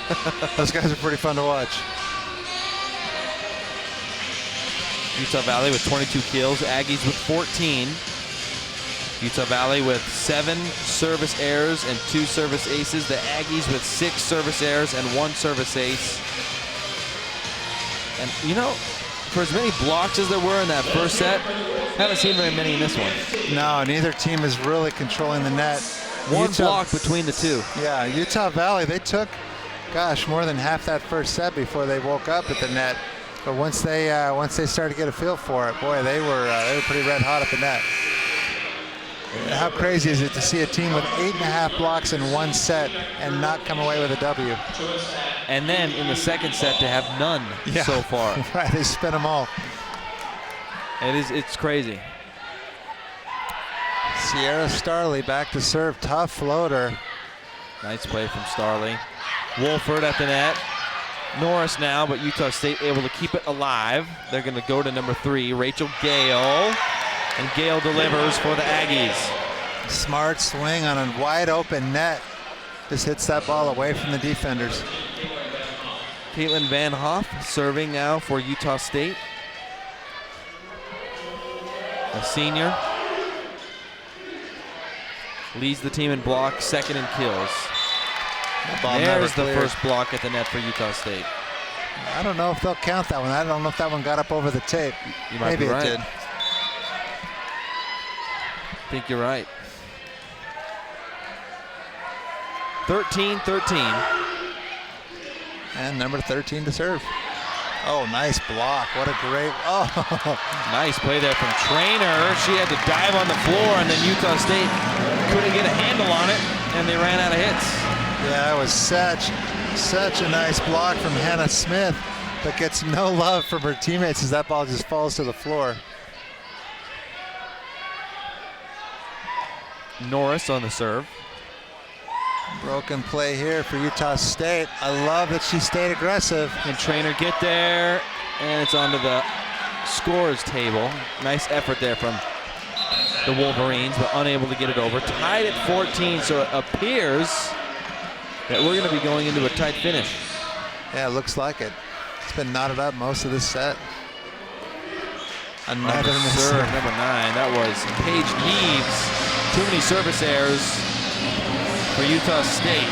B: pretty fun to watch.
A: Utah Valley with 22 kills, Aggies with 14. Utah Valley with 7 service errors and 2 service aces. The Aggies with 6 service errors and 1 service ace. And you know, for as many blocks as there were in that first set, haven't seen very many in this one.
B: No, neither team is really controlling the net.
A: One block between the two.
B: Yeah, Utah Valley, they took, gosh, more than half that first set before they woke up at the net. But once they started to get a feel for it, boy, they were pretty red hot at the net. How crazy is it to see a team with 8.5 blocks in one set and not come away with a W?
A: And then in the second set to have none so far.
B: Right, they spent them all.
A: It's crazy.
B: Sierra Starley back to serve, tough floater.
A: Nice play from Starley. Wolford at the net. Norris now, but Utah State able to keep it alive. They're going to go to number 3, Rachel Gale. And Gale delivers for the Aggies.
B: Smart swing on a wide open net. Just hits that ball away from the defenders.
A: Caitlin Van Hoff serving now for Utah State. A senior. Leads the team in blocks, second in kills. There's the first block at the net for Utah State.
B: I don't know if they'll count that one. I don't know if that one got up over the tape.
A: You might
B: Maybe
A: be right.
B: It did.
A: I think you're right. 13-13.
B: And number 13 to serve. Oh, nice block. What a great,
A: Nice play there from Trainer. She had to dive on the floor, and then Utah State couldn't get a handle on it, and they ran out of hits.
B: Yeah, it was such a nice block from Hannah Smith, but gets no love from her teammates as that ball just falls to the floor.
A: Norris on the serve.
B: Broken play here for Utah State. I love that she stayed aggressive.
A: And Trainer get there, and it's onto the scores table. Nice effort there from the Wolverines, but unable to get it over. Tied at 14, so it appears that we're going to be going into a tight finish.
B: Yeah, it looks like it. It's been knotted up most of this set. Another
A: serve, number 9. That was Paige Neves. Too many service errors for Utah State.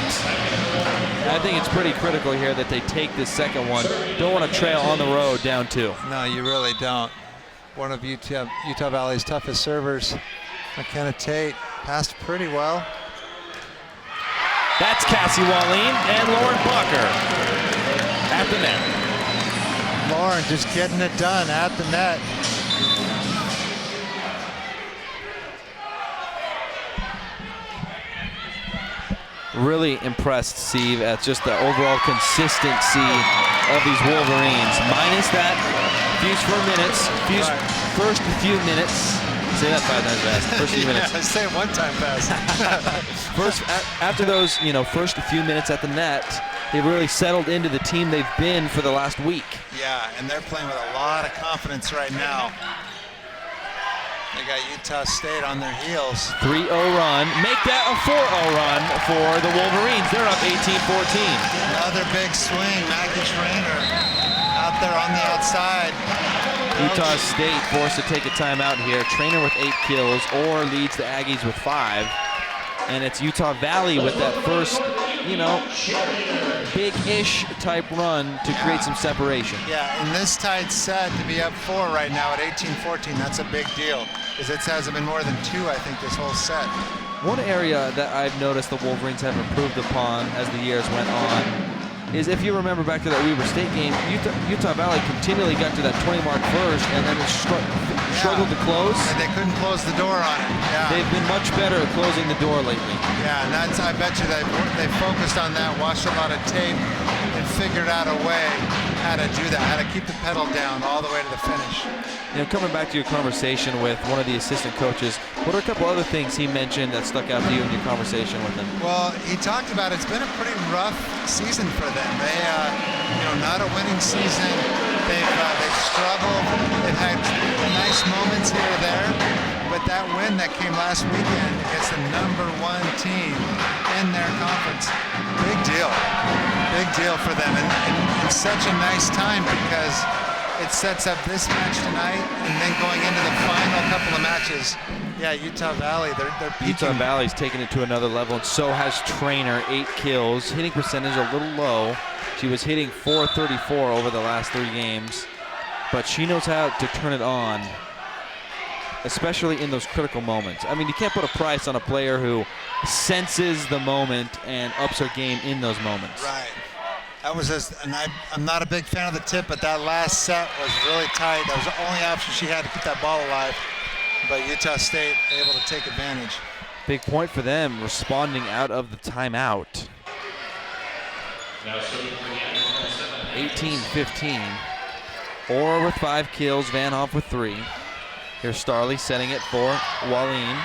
A: I think it's pretty critical here that they take this second one. Don't want to trail on the road down 2.
B: No, you really don't. One of Utah Valley's toughest servers, McKenna Tate, passed pretty well.
A: That's Cassie Wallin and Lauren Bucker at the net.
B: Lauren just getting it done at the net.
A: Really impressed, Steve, at just the overall consistency of these Wolverines. Minus that first few minutes. Say that 5 times fast. First few minutes.
B: Yeah, say it 1 time fast.
A: After those, first few minutes at the net, they've really settled into the team they've been for the last week.
B: Yeah, and they're playing with a lot of confidence right now. They got Utah State on their heels.
A: 3-0 run. Make that a 4-0 run for the Wolverines. They're up 18-14.
B: Another big swing. Maggie Trainer out there on the outside.
A: Utah State forced to take a timeout here. Trainer with 8 kills or leads the Aggies with 5. And it's Utah Valley with that first, big-ish type run to create some separation.
B: Yeah, in this tight set to be up 4 right now at 18-14, that's a big deal. Because it hasn't been more than 2, I think, this whole set.
A: One area that I've noticed the Wolverines have improved upon as the years went on is, if you remember back to that Weber State game, Utah Valley continually got to that 20 mark first and then struggled to close.
B: And they couldn't close the door on it. Yeah.
A: They've been much better at closing the door lately.
B: Yeah, and I bet you they focused on that, watched a lot of tape, and figured out a way how to do that, how to keep the pedal down all the way to the finish.
A: Coming back to your conversation with one of the assistant coaches, what are a couple other things he mentioned that stuck out to you in your conversation with him?
B: Well, he talked about it's been a pretty rough season for them. They, not a winning season. They've struggled. They've had nice moments here or there, but that win that came last weekend against the #1 team in their conference, big deal for them, and such a nice time because it sets up this match tonight, and then going into the final couple of matches. Yeah, Utah Valley, they're peaking.
A: Utah Valley's taken it to another level, and so has Trainer, 8 kills. Hitting percentage a little low. She was hitting .434 over the last 3 games, but she knows how to turn it on, especially in those critical moments. I mean, you can't put a price on a player who senses the moment and ups her game in those moments.
B: Right. That was and I'm not a big fan of the tip, but that last set was really tight. That was the only option she had to keep that ball alive. But Utah State able to take advantage.
A: Big point for them, responding out of the timeout. 18-15. Orr with 5 kills, Van Hoff with 3. Here's Starley setting it for Wallin.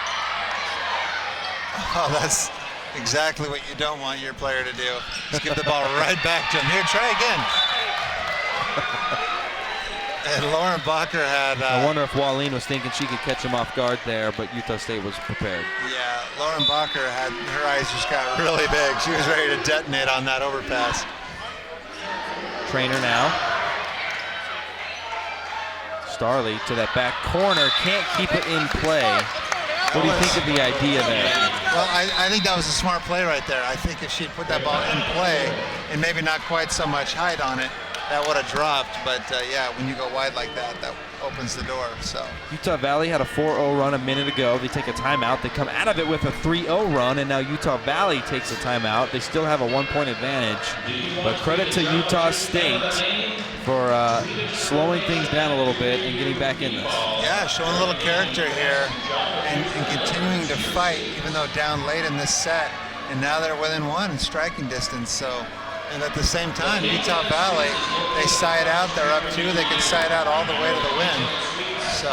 B: Oh, that's exactly what you don't want your player to do. Just give the ball right back to him. Here, try again. And Lauren Bacher had...
A: I wonder if Wallin was thinking she could catch him off guard there, but Utah State was prepared.
B: Yeah, Lauren Bacher had... Her eyes just got really big. She was ready to detonate on that overpass.
A: Trainer now. Starley to that back corner. Can't keep it in play. What do you think of the idea there?
B: Well, I think that was a smart play right there. I think if she'd put that ball in play and maybe not quite so much height on it, that would have dropped. But yeah, when you go wide like that, that opens the door. So
A: Utah Valley had a 4-0 run a minute ago. They take a timeout. They come out of it with a 3-0 run, and now Utah Valley takes a timeout. They still have a 1-point advantage. But credit to Utah State for slowing things down a little bit and getting back in this.
B: Yeah, showing a little character here and continuing to fight, even though down late in this set. And now they're within 1 in striking distance. So. And at the same time, Utah Valley, they side out, they're up 2, they can side out all the way to the win. So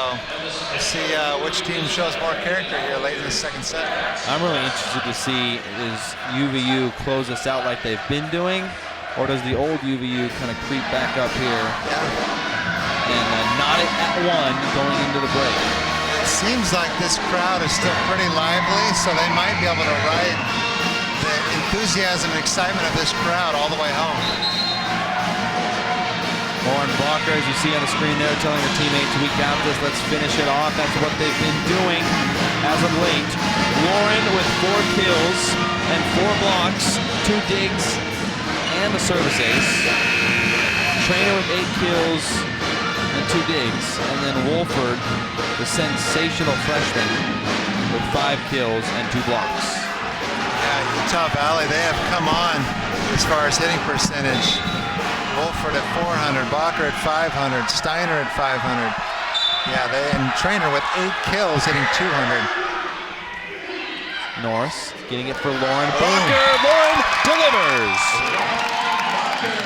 B: we'll see which team shows more character here late in the second set.
A: I'm really interested to see, is UVU close us out like they've been doing, or does the old UVU kind of creep back up here and knot it at 1 going into the break?
B: It seems like this crowd is still pretty lively, so they might be able to ride the enthusiasm and excitement of this crowd all the way home.
A: Lauren Balker, as you see on the screen there, telling her teammates, we got this, let's finish it off. That's what they've been doing as of late. Lauren with 4 kills and 4 blocks, 2 digs, and the service ace. Trainer with 8 kills and 2 digs. And then Wolford, the sensational freshman, with 5 kills and 2 blocks.
B: Yeah, Utah Valley, they have come on as far as hitting percentage. Wolford at 400, Balker at 500, Steiner at 500. Yeah, and Trainer with 8 kills, hitting 200.
A: Norris getting it for Lauren Balker. Lauren delivers.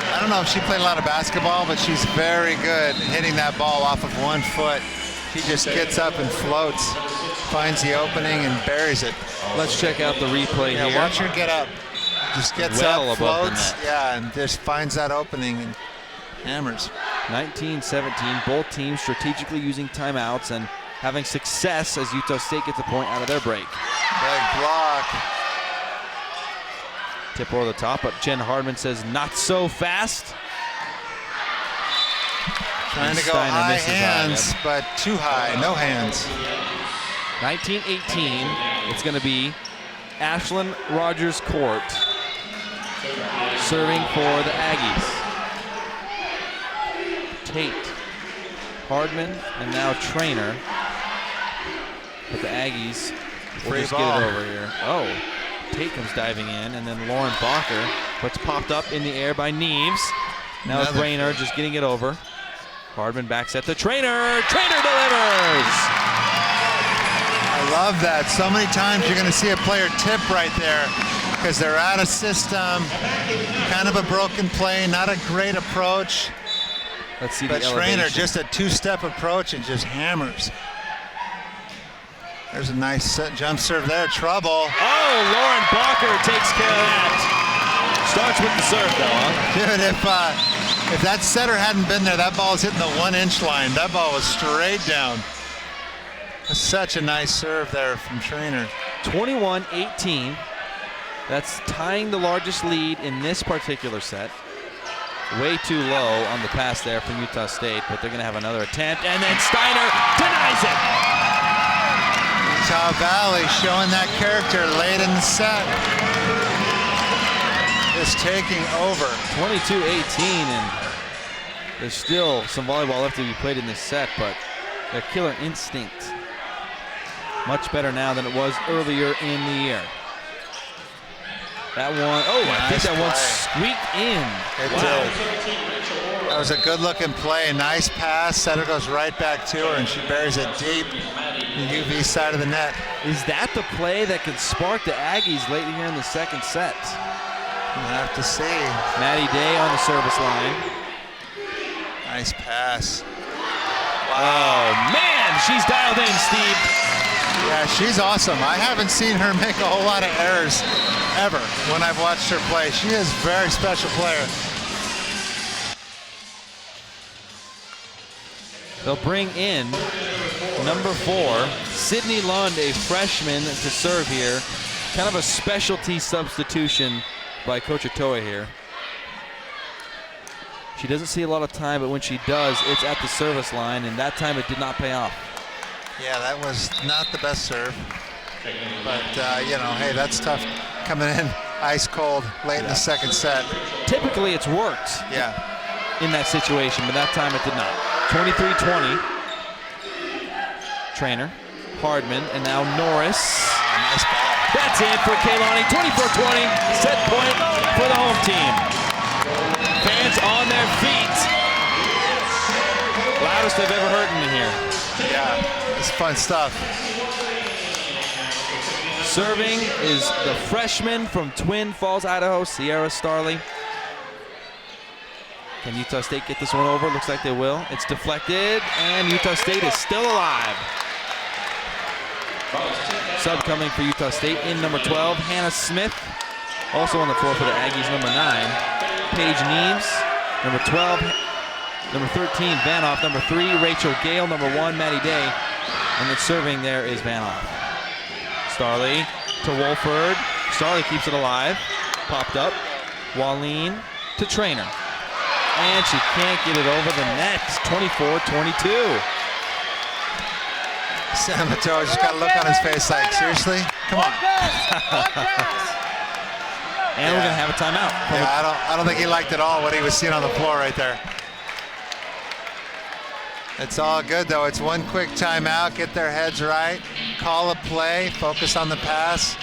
B: I don't know if she played a lot of basketball, but she's very good hitting that ball off of 1 foot. She just gets up and floats, finds the opening and buries it.
A: Let's check out the replay here.
B: Yeah, watch her get up. Just gets
A: Well
B: up,
A: above the
B: floats,
A: net.
B: yeah, and just finds that opening and hammers.
A: 19-17, both teams strategically using timeouts and having success as Utah State gets a point out of their break.
B: Big block.
A: Tip over the top, but Jen Hardman says not so fast.
B: Trying to go
A: Steiner
B: high
A: misses
B: hands, but too high, no hands.
A: 19-18, it's going to be Ashlyn Rogers Court serving for the Aggies. Tate, Hardman, and now Trainer. But the Aggies will
B: Free
A: just
B: ball.
A: get it over here. Oh, Tate comes diving in, and then Lauren Balker, what's popped up in the air by Neves. Now it's Raynor just getting it over. Hardman backs at the Trainer. Trainer delivers!
B: I love that. So many times you're going to see a player tip right there because they're out of system, kind of a broken play, not a great approach.
A: Let's see
B: But
A: the
B: Trainer,
A: elevation.
B: just a 2-step approach and just hammers. There's a nice jump serve there. Trouble.
A: Oh, Lauren Balker takes care of that. Starts with the serve, though, huh?
B: Dude, if that setter hadn't been there, that ball was hitting the 1-inch line. That ball was straight down. Such a nice serve there from Trainer.
A: 21-18. That's tying the largest lead in this particular set. Way too low on the pass there from Utah State, but they're going to have another attempt, and then Steiner denies it.
B: Utah Valley showing that character late in the set. Just taking over.
A: 22-18, and there's still some volleyball left to be played in this set, but their killer instinct much better now than it was earlier in the year. That one, oh, I think that one squeaked in.
B: It did. That was a good-looking play. Nice pass. Setter goes right back to her, and she buries it deep in the UV side of the net.
A: Is that the play that could spark the Aggies late here in the second set?
B: We'll have to see.
A: Maddie Day on the service line.
B: Nice pass.
A: Oh, man, she's dialed in, Steve.
B: Yeah, she's awesome. I haven't seen her make a whole lot of errors ever when I've watched her play. She is a very special player.
A: They'll bring in number 4, Sydney Lund, a freshman, to serve here. Kind of a specialty substitution by Coach Otoa here. She doesn't see a lot of time, but when she does, it's at the service line, and that time it did not pay off.
B: Yeah, that was not the best serve. But, you know, hey, that's tough coming in ice cold late in the second set.
A: Typically, it's worked in that situation, but that time it did not. 23-20. Trainer, Hardman, and now Norris.
B: Nice ball.
A: That's it for Kaylani. 24-20, set point for the home team. Fans on their feet. Loudest they've ever heard in here.
B: Yeah, it's fun stuff.
A: Serving is the freshman from Twin Falls, Idaho, Sierra Starley. Can Utah State get this one over? Looks like they will. It's deflected, and Utah State is still alive. Sub coming for Utah State in number 12, Hannah Smith. Also on the floor for the Aggies, number 9, Paige Neves. Number 12, number 13, Vanoff. Number 3, Rachel Gale. Number 1, Maddie Day. And then serving there is Vanoff. Starley to Wolford. Starley keeps it alive. Popped up. Wallin to Trainer. And she can't get it over the net. 24-22.
B: San Mateo just got a look on his face like, seriously? Come on.
A: And we're going to have a timeout.
B: Yeah, I don't think he liked at all what he was seeing on the floor right there. It's all good, though. It's one quick timeout. Get their heads right. Call a play. Focus on the pass.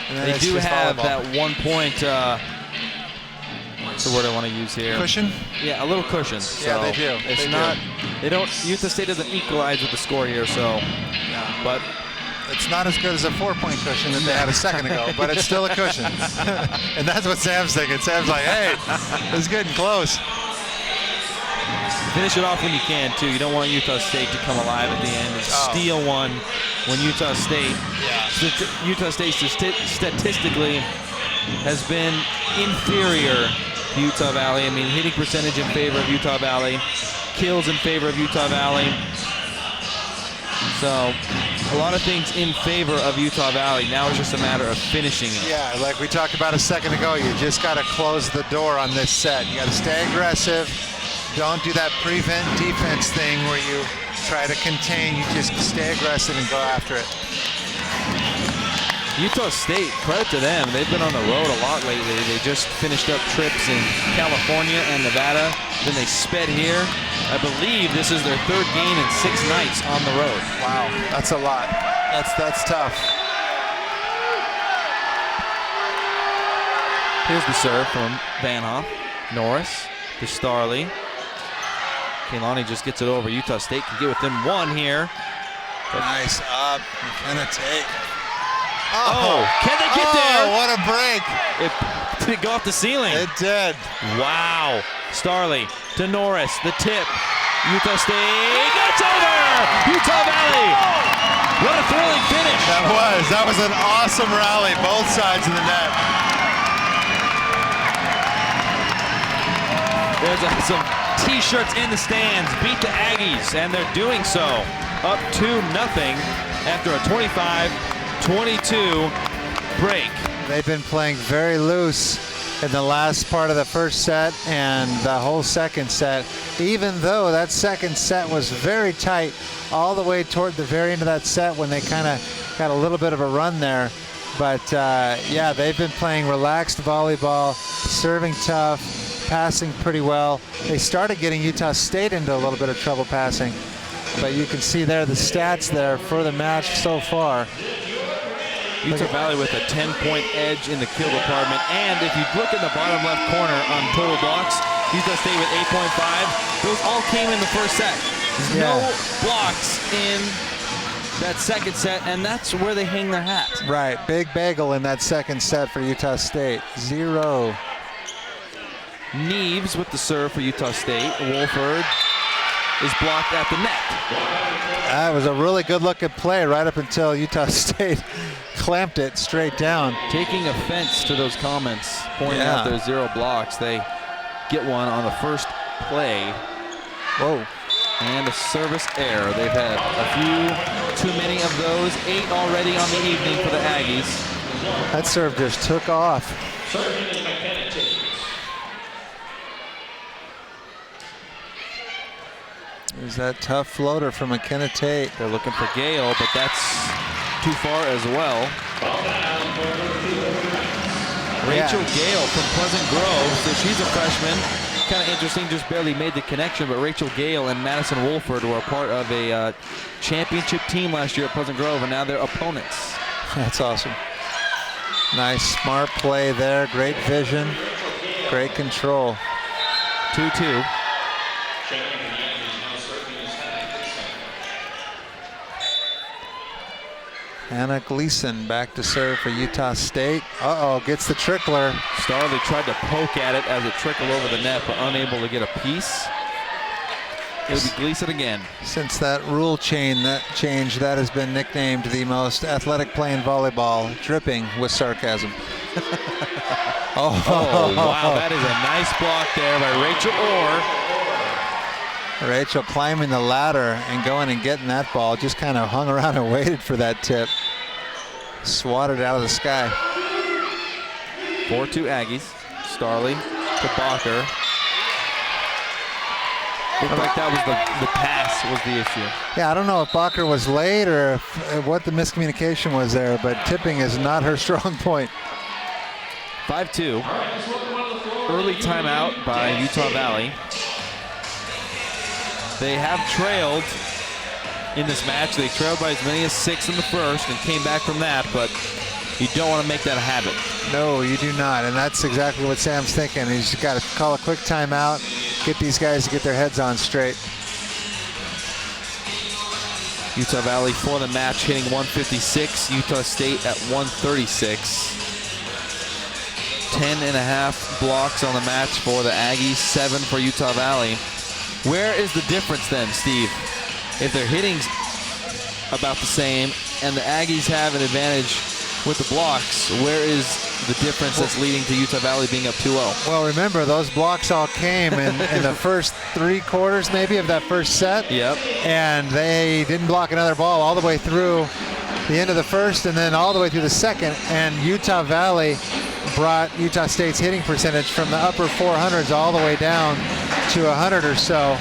B: And then
A: They
B: it's
A: do
B: just
A: have
B: volleyball.
A: that 1 point, what's the word I want to use here?
B: Cushion?
A: Yeah, a little cushion.
B: Yeah, they do.
A: It's
B: They
A: not,
B: do.
A: they don't, Utah State doesn't equalize with the score here, so.
B: Yeah.
A: But
B: it's not as good as a 4-point cushion that they had a second ago, but it's still a cushion. And that's what Sam's thinking. Sam's like, hey, it's getting close.
A: finish it off when you can, too. You don't want Utah State to come alive at the end and steal one when Utah State, statistically has been inferior to Utah Valley. I mean, hitting percentage in favor of Utah Valley, kills in favor of Utah Valley. So a lot of things in favor of Utah Valley. Now it's just a matter of finishing it.
B: Yeah, like we talked about a second ago, you just got to close the door on this set. You got to stay aggressive. Don't do that prevent defense thing where you try to contain. You just stay aggressive and go after it.
A: Utah State, credit to them. They've been on the road a lot lately. They just finished up trips in California and Nevada. Then they sped here. I believe this is their third game in 6 nights on the road.
B: Wow, that's a lot. That's tough.
A: Here's the serve from Van Hoff. Norris to Starley. Kehlani just gets it over. Utah State can get within 1 here.
B: Nice up. McKenna take.
A: Oh, can they get there?
B: What a break.
A: Did it go off the ceiling?
B: It did.
A: Wow. Starley to Norris. The tip. Utah State gets over! Utah Valley! What a thrilling finish.
B: That was an awesome rally, both sides of the net.
A: There's some T-shirts in the stands. Beat the Aggies, and they're doing so. Up 2-0 after a 25-22 break.
B: They've been playing very loose in the last part of the first set and the whole second set, even though that second set was very tight all the way toward the very end of that set when they kind of got a little bit of a run there. But yeah, they've been playing relaxed volleyball, serving tough, passing pretty well. They started getting Utah State into a little bit of trouble passing, but you can see there the stats there for the match so far.
A: Utah Valley with a 10-point edge in the kill department. And if you look in the bottom left corner on total blocks, Utah State with 8.5. Those all came in the first set. No blocks in that second set, and that's where they hang their hat.
B: Right, big bagel in that second set for Utah State. 0.
A: Neves with the serve for Utah State. Wolford is blocked at the net.
B: That was a really good looking play right up until Utah State clamped it straight down.
A: Taking offense to those comments, pointing out there's 0 blocks. They get one on the first play.
B: Whoa.
A: And a service error. They've had a few too many of those. 8 already on the evening for the Aggies.
B: That serve just took off. There's that tough floater from McKenna Tate.
A: They're looking for Gale, but that's too far as well. Rachel Gale from Pleasant Grove, so she's a freshman. Kind of interesting, just barely made the connection, but Rachel Gale and Madison Wolford were a part of a championship team last year at Pleasant Grove, and now they're opponents.
B: That's awesome. Nice, smart play there. Great vision, great control.
A: 2-2.
B: Hannah Gleason back to serve for Utah State. Uh-oh, gets the trickler.
A: Starley tried to poke at it as it trickled over the net, but unable to get a piece. It'll be Gleason again.
B: Since that rule change, that has been nicknamed the most athletic play in volleyball, dripping with sarcasm.
A: Oh, wow, that is a nice block there by Rachel Orr.
B: Rachel climbing the ladder and going and getting that ball. Just kind of hung around and waited for that tip. Swatted out of the sky.
A: 4-2 Aggies. Starley to Bacher. Looked like that was the pass was the issue.
B: Yeah, I don't know if Bacher was late or what the miscommunication was there, but tipping is not her strong point.
A: 5-2. Early timeout by Utah Valley. They have trailed in this match. They trailed by as many as 6 in the first and came back from that, but you don't want to make that a habit.
B: No, you do not, and that's exactly what Sam's thinking. He's got to call a quick timeout, get these guys to get their heads on straight.
A: Utah Valley for the match hitting 156, Utah State at 136. 10.5 blocks on the match for the Aggies, 7 for Utah Valley. Where is the difference then, Steve? If they're hitting about the same and the Aggies have an advantage with the blocks, where is the difference that's leading to Utah Valley being up 2-0?
B: Well, remember, those blocks all came in the first 3 quarters maybe of that first set.
A: Yep.
B: And they didn't block another ball all the way through the end of the first and then all the way through the second. And Utah Valley brought Utah State's hitting percentage from the upper 400s all the way down to 100 or so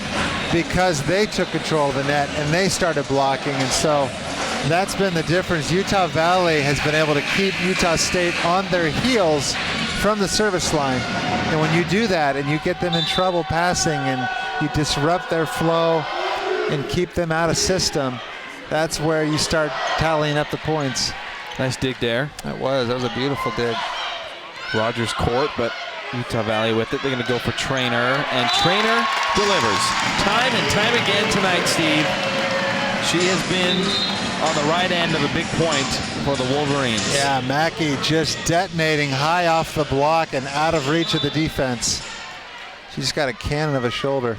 B: because they took control of the net and they started blocking. And so that's been the difference. Utah Valley has been able to keep Utah State on their heels from the service line. And when you do that and you get them in trouble passing and you disrupt their flow and keep them out of system, that's where you start tallying up the points.
A: Nice dig there.
B: That was a beautiful dig.
A: Rogers Court, but Utah Valley with it. They're going to go for Trainer, and Trainer delivers. Time and time again tonight, Steve. She has been on the right end of a big point for the Wolverines.
B: Yeah, Mackey just detonating high off the block and out of reach of the defense. She's got a cannon of a shoulder.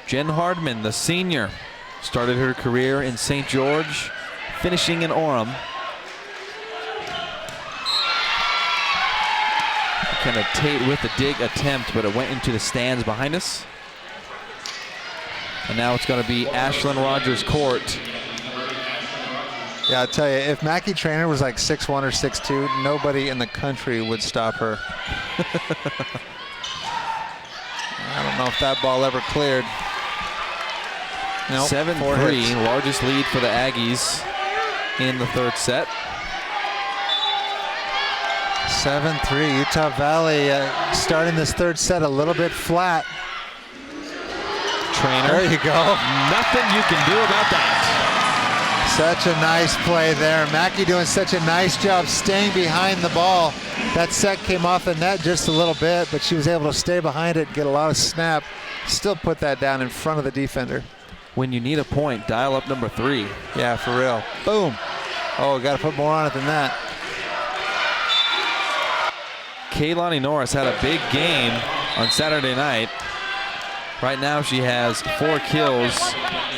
A: Jen Hardman, the senior, started her career in St. George, finishing in Orem. Kind of Tate with the dig attempt, but it went into the stands behind us. And now it's going to be Ashlyn Rogers Court.
B: Yeah, I'll tell you, if Mackie Trainer was like 6'1" or 6'2", nobody in the country would stop her. I don't know if that ball ever cleared. Nope,
A: 7-3, largest lead for the Aggies in the third set.
B: 7-3, Utah Valley starting this third set a little bit flat.
A: Trainer.
B: There you go.
A: Nothing you can do about that.
B: Such a nice play there. Mackey doing such a nice job staying behind the ball. That set came off the net just a little bit, but she was able to stay behind it and get a lot of snap. Still put that down in front of the defender.
A: When you need a point, dial up number 3.
B: Yeah, for real. Boom. Oh, got to put more on it than that.
A: Kaylani Norris had a big game on Saturday night. Right now she has 4 kills,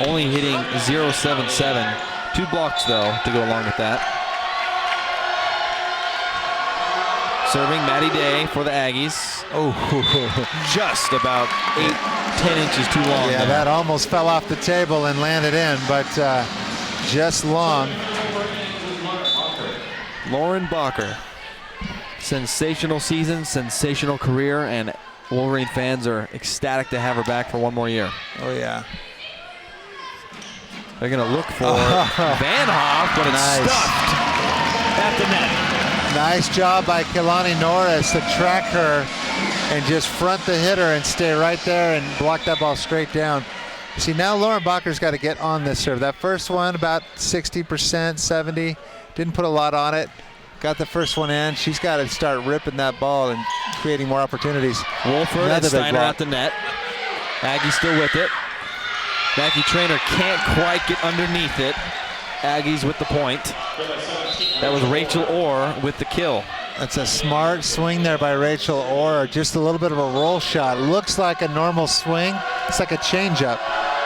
A: only hitting .077. 2 blocks though to go along with that. Serving Maddie Day for the Aggies.
B: Oh,
A: just about 8-10 inches too long.
B: Yeah,
A: there.
B: that almost fell off the table and landed in, but just long.
A: Lauren Bacher. Sensational season, sensational career, and Wolverine fans are ecstatic to have her back for one more year.
B: Oh, yeah.
A: They're going to look for Van Hoff, but it's stuffed at the net.
B: Nice job by Kehlani Norris to track her and just front the hitter and stay right there and block that ball straight down. See, now Lauren Bacher's got to get on this serve. That first one, about 60%, 70. Didn't put a lot on it. Got the first one in. She's got to start ripping that ball and creating more opportunities.
A: Wolford and Steiner at the net. Aggie still with it. Mackie Trainer can't quite get underneath it. Aggies with the point. That was Rachel Orr with the kill.
B: That's a smart swing there by Rachel Orr. Just a little bit of a roll shot. Looks like a normal swing. It's like a changeup.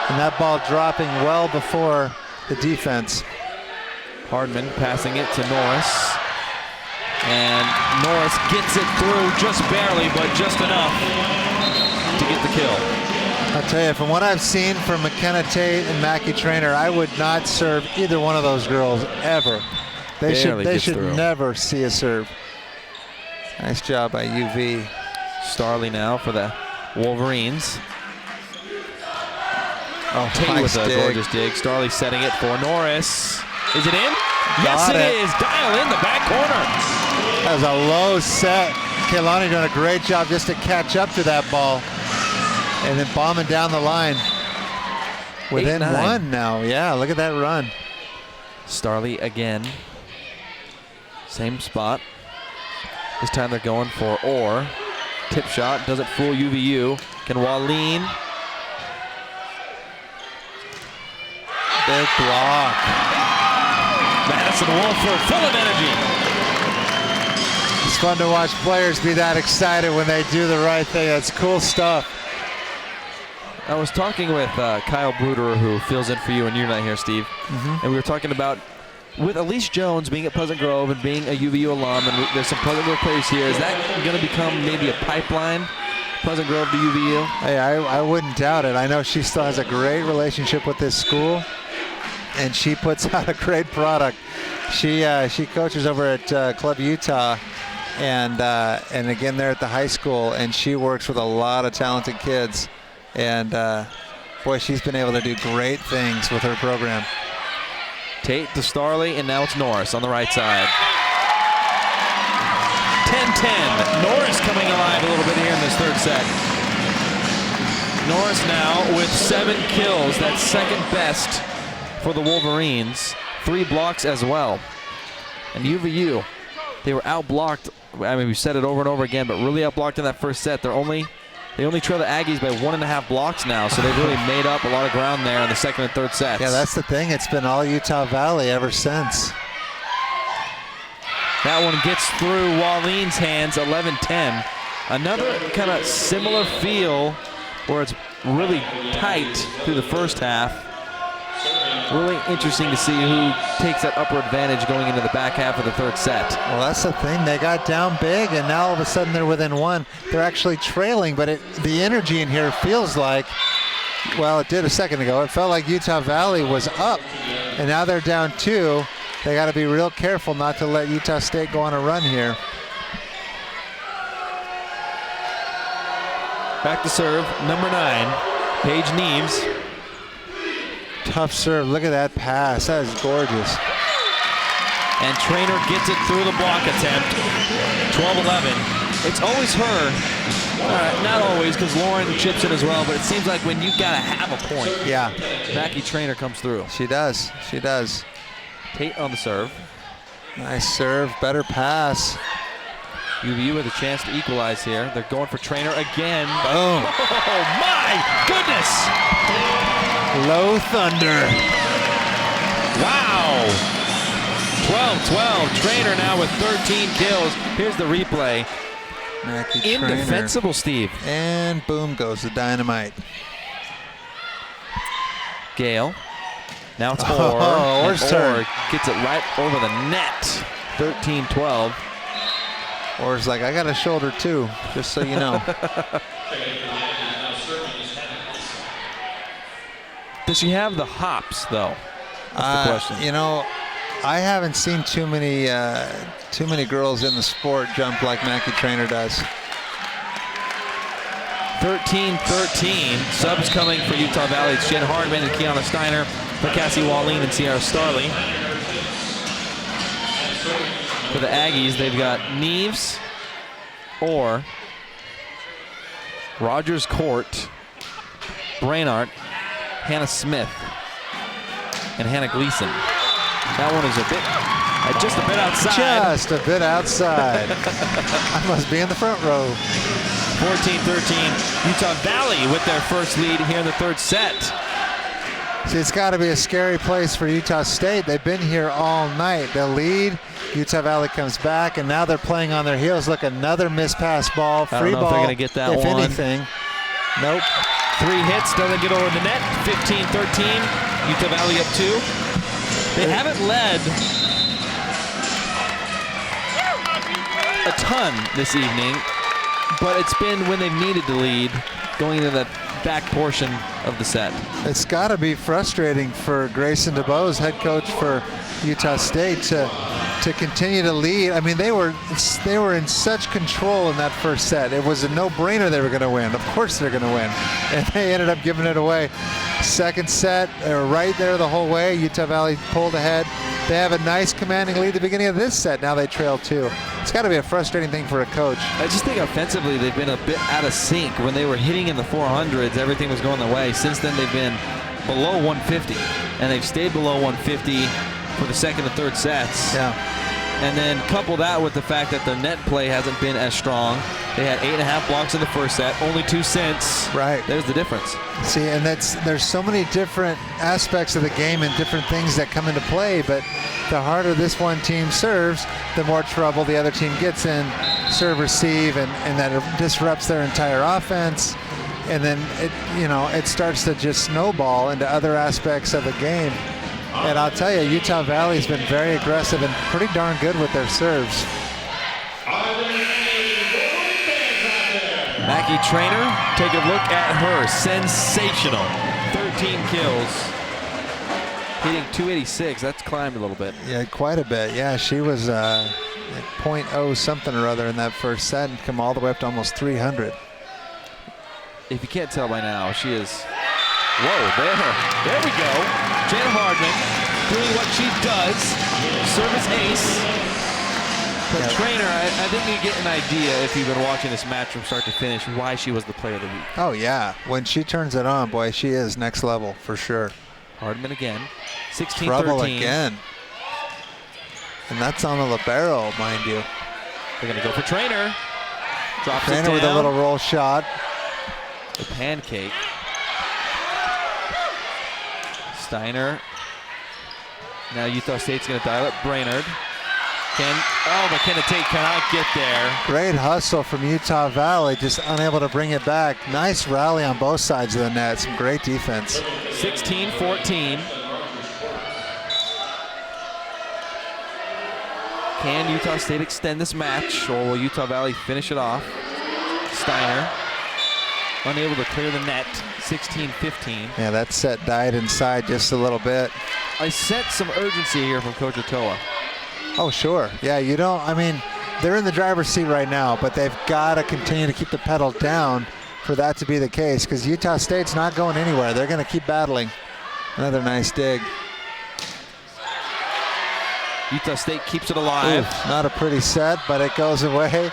B: And that ball dropping well before the defense.
A: Hardman passing it to Norris. And Norris gets it through just barely, but just enough to get the kill.
B: I'll tell you, from what I've seen from McKenna Tate and Mackie Trainer, I would not serve either one of those girls ever. They should never see a serve. Nice job by UV.
A: Starley now for the Wolverines. Tate
B: nice
A: with a
B: dig.
A: gorgeous dig. Starley setting it for Norris. Is it in? Yes,
B: Got
A: it
B: it.
A: is. Dial in the back corner.
B: That was a low set. Kaylani doing a great job just to catch up to that ball. And then bombing down the line. Within
A: 8-9.
B: one now. Yeah, look at that run.
A: Starley again. Same spot. This time they're going for Orr. Tip shot. Doesn't fool UVU. Can Wallin?
B: Big block.
A: Madison Wolford full of energy.
B: It's fun to watch players be that excited when they do the right thing. That's cool stuff.
A: I was talking with Kyle Bruder, who fills in for you when you're not here, Steve. And we were talking about, with Elise Jones being at Pleasant Grove and being a UVU alum, and there's some Pleasant Grove players here, is that going to become maybe a pipeline, Pleasant Grove to UVU?
B: Hey, I wouldn't doubt it. I know she still has a great relationship with this school, and she puts out a great product. She coaches over at Club Utah, and again there at the high school, and she works with a lot of talented kids. And boy, she's been able to do great things with her program.
A: Tate to Starley, and now it's Norris on the right side. 10-10. Norris coming alive a little bit here in this third set. Norris now with 7 kills. That's second best for the Wolverines. 3 blocks as well. And UVU, they were outblocked. I mean, we said it over and over again, but really outblocked in that first set. They only trail the Aggies by 1.5 blocks now, so they've really made up a lot of ground there in the second and third sets.
B: Yeah, that's the thing. It's been all Utah Valley ever since.
A: That one gets through Wallin's hands, 11-10. Another kind of similar feel where it's really tight through the first half. Really interesting to see who takes that upper advantage going into the back half of the third set.
B: Well, that's the thing. They got down big, and now all of a sudden they're within 1. They're actually trailing, but the energy in here feels like, well, it did a second ago. It felt like Utah Valley was up, and now they're down 2. They got to be real careful not to let Utah State go on a run here.
A: Back to serve, number 9, Paige Neves.
B: Tough serve. Look at that pass. That is gorgeous.
A: And Traynor gets it through the block attempt. 12-11. It's always her. Not always, because Lauren chips in as well, but it seems like when you got to have a point,
B: Yeah,
A: Mackie Traynor comes through.
B: she does. She does.
A: Tate on the serve.
B: Nice serve. Better pass.
A: UVU with a chance to equalize here. They're going for Traynor again.
B: Boom.
A: Oh my goodness!
B: Low thunder.
A: Wow! 12-12. Traynor now with 13 kills. Here's the replay.
B: Mackie Traynor.
A: Indefensible, Steve.
B: And boom goes the dynamite.
A: Gale. Now it's Orr.
B: Oh, Orr's
A: And
B: turn.
A: Orr gets it right over the net. 13-12.
B: Orr's like, I got a shoulder too, just so you know.
A: Does she have the hops, though? That's the question.
B: You know, I haven't seen too many girls in the sport jump like Mackie Traynor does.
A: 13-13. Subs coming for Utah Valley. It's Jen Hardman and Kiana Steiner for Cassie Wallin and Sierra Starley. For the Aggies, they've got Neves, Orr, Rogers Court, Brainart, Hannah Smith, and Hannah Gleason. That one is just a bit outside.
B: Just a bit outside. I must be in the front row.
A: 14-13. Utah Valley with their first lead here in the third set.
B: See, it's got to be a scary place for Utah State. They've been here all night. They'll lead. Utah Valley comes back, and now they're playing on their heels. Look, another mispass ball.
A: I don't
B: Free
A: know
B: ball.
A: if they're going to get that
B: if
A: one.
B: anything. Nope.
A: 3 hits, doesn't get over the net. 15-13. Utah Valley up 2. They haven't led a ton this evening, but it's been when they've needed to lead going into the back portion of the set.
B: It's got to be frustrating for Grayson DeBose, head coach for Utah State, to continue to lead. I mean, they were in such control in that first set. It was a no-brainer they were going to win. Of course they're going to win. And they ended up giving it away. Second set, they were right there the whole way. Utah Valley pulled ahead. They have a nice commanding lead at the beginning of this set. Now they trail 2. It's got to be a frustrating thing for a coach.
A: I just think offensively they've been a bit out of sync. When they were hitting in the 400s, everything was going their way. Since then they've been below 150, and they've stayed below 150 for the second and third sets.
B: Yeah.
A: And then couple that with the fact that their net play hasn't been as strong. They had 8.5 blocks in the first set, only 2 since.
B: Right.
A: There's the difference.
B: See, and there's so many different aspects of the game and different things that come into play, but the harder this one team serves, the more trouble the other team gets in serve receive, and that disrupts their entire offense. And then it starts to just snowball into other aspects of the game. And I'll tell you, Utah Valley's been very aggressive and pretty darn good with their serves.
A: Mackie Trainer, take a look at her. Sensational. 13 kills. Hitting 286. That's climbed a little bit.
B: Yeah, quite a bit. Yeah, she was at .0 something or other in that first set and come all the way up to almost 300.
A: If you can't tell by now, she is... Whoa, there we go. Jen Hardman doing what she does. Service ace. But Trainer, I think you get an idea if you've been watching this match from start to finish why she was the player of the week.
B: Oh, yeah. When she turns it on, boy, she is next level for sure.
A: Hardman again. 16-13.
B: Trouble again. And that's on the libero, mind you.
A: They're going to go for Trainer. Drops
B: Trainer
A: it down.
B: with a little roll shot.
A: The pancake. Steiner. Now Utah State's going to dial up Brainerd. McKenna Tate cannot get there.
B: Great hustle from Utah Valley, just unable to bring it back. Nice rally on both sides of the net. Some great defense.
A: 16-14. Can Utah State extend this match, or will Utah Valley finish it off? Steiner unable to clear the net. 16-15.
B: Yeah, that set died inside just a little bit.
A: I sense some urgency here from Coach Otoa.
B: Oh, sure. Yeah, they're in the driver's seat right now, but they've got to continue to keep the pedal down for that to be the case, because Utah State's not going anywhere. They're going to keep battling. Another nice dig.
A: Utah State keeps it alive.
B: Ooh, not a pretty set, but it goes away.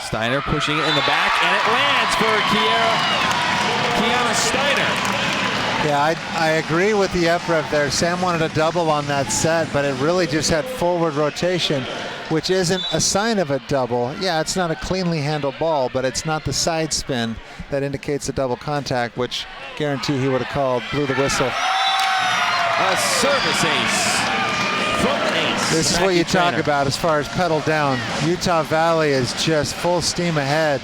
A: Steiner pushing it in the back, and it lands for Kiana Steiner.
B: Yeah, I agree with the up rev there. Sam wanted a double on that set, but it really just had forward rotation, which isn't a sign of a double. Yeah, it's not a cleanly handled ball, but it's not the side spin that indicates a double contact, which guarantee he would have called, blew the whistle.
A: A service ace from the ace.
B: This is what you talk about as far as pedal down. Utah Valley is just full steam ahead.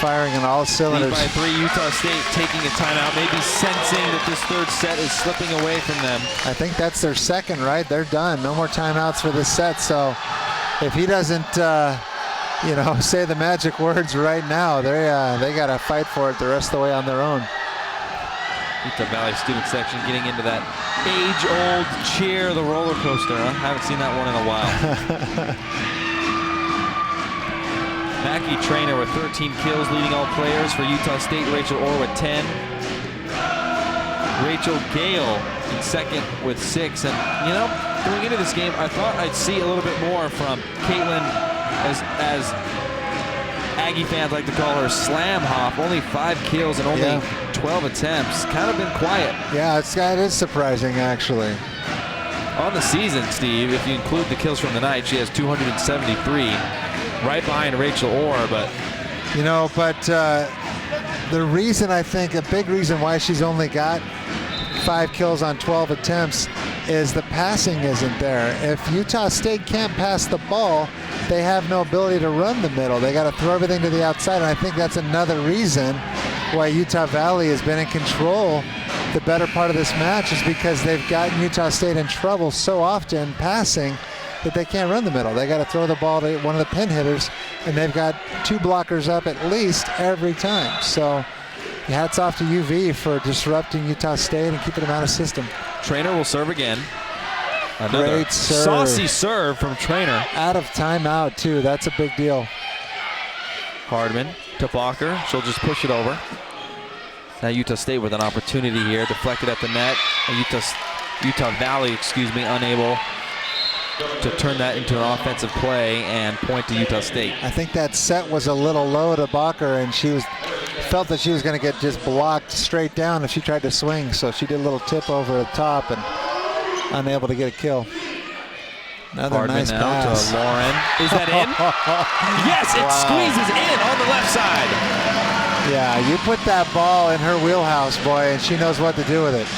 B: Firing on all cylinders.
A: Lead by 3, Utah State taking a timeout, maybe sensing that this third set is slipping away from them.
B: I think that's their second, right? They're done. No more timeouts for this set. So if he doesn't, say the magic words right now, they got to fight for it the rest of the way on their own.
A: Utah Valley student section getting into that age-old cheer, the roller coaster. Huh? Haven't seen that one in a while. Mackie Trainer with 13 kills, leading all players for Utah State. Rachel Orr with 10. Rachel Gale in second with 6. And, going into this game, I thought I'd see a little bit more from Caitlin, as Aggie fans like to call her Slam Hop. Only 5 kills and only 12 attempts. Kind of been quiet.
B: Yeah, it is surprising, actually.
A: On the season, Steve, if you include the kills from the night, she has 273. Right behind Rachel Orr, but...
B: the reason, I think, a big reason why she's only got 5 kills on 12 attempts is the passing isn't there. If Utah State can't pass the ball, they have no ability to run the middle. They got to throw everything to the outside, and I think that's another reason why Utah Valley has been in control the better part of this match, is because they've gotten Utah State in trouble so often passing that they can't run the middle. They got to throw the ball to one of the pin hitters, and they've got 2 blockers up at least every time. So hats off to UV for disrupting Utah State and keeping them out of system.
A: Trainer will serve again. Another
B: great serve.
A: Saucy serve from Trainer.
B: Out of timeout, too. That's a big deal.
A: Hardman to Blocker. She'll just push it over. Now Utah State with an opportunity here, deflected at the net. Utah Valley, unable to turn that into an offensive play and point to Utah State.
B: I think that set was a little low to Bacher, and she felt that she was going to get just blocked straight down if she tried to swing, so she did a little tip over the top and unable to get a kill. Another
A: Hardman
B: nice
A: now
B: pass.
A: to Lauren. Is that in? Yes, it squeezes in on the left side.
B: Yeah, you put that ball in her wheelhouse, boy, and she knows what to do with it.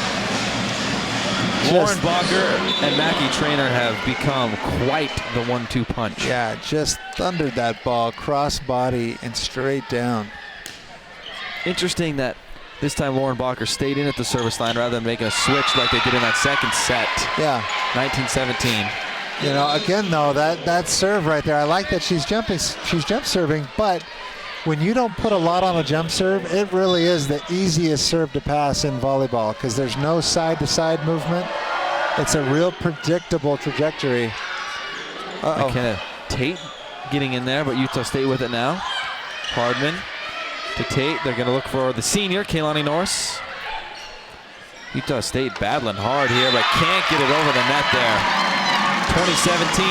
A: Lauren Bacher and Mackie Trainer have become quite the 1-2 punch.
B: Yeah, just thundered that ball, cross body and straight down.
A: Interesting that this time Lauren Bacher stayed in at the service line rather than making a switch like they did in that second set.
B: Yeah.
A: 19-17.
B: You know, again though, that serve right there, I like that she's jump serving, but when you don't put a lot on a jump serve, it really is the easiest serve to pass in volleyball because there's no side-to-side movement. It's a real predictable trajectory.
A: McKenna Tate getting in there, but Utah State with it now. Hardman to Tate. They're going to look for the senior, Kaylani Norris. Utah State battling hard here, but can't get it over the net there. 2017.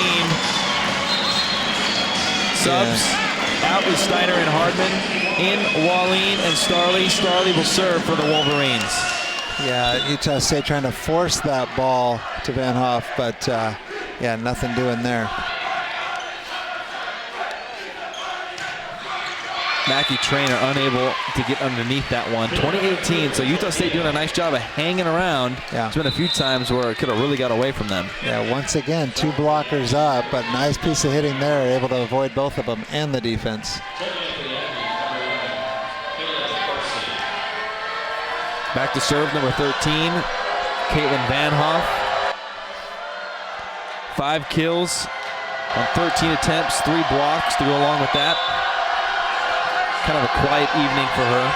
A: Subs. Out with Steiner and Hardman. In Wallin and Starley. Starley will serve for the Wolverines.
B: Yeah, Utah State trying to force that ball to Van Hoff, but yeah, nothing doing there.
A: Mackie Trainer unable to get underneath that one. 2018, so Utah State doing a nice job of hanging around.
B: Yeah.
A: There's been a few times where it could have really got away from them.
B: Yeah, once again, 2 blockers up, but nice piece of hitting there, able to avoid both of them and the defense.
A: Back to serve, number 13, Caitlin Van Hoff. 5 kills on 13 attempts, 3 blocks to go along with that. Kind of a quiet evening for her.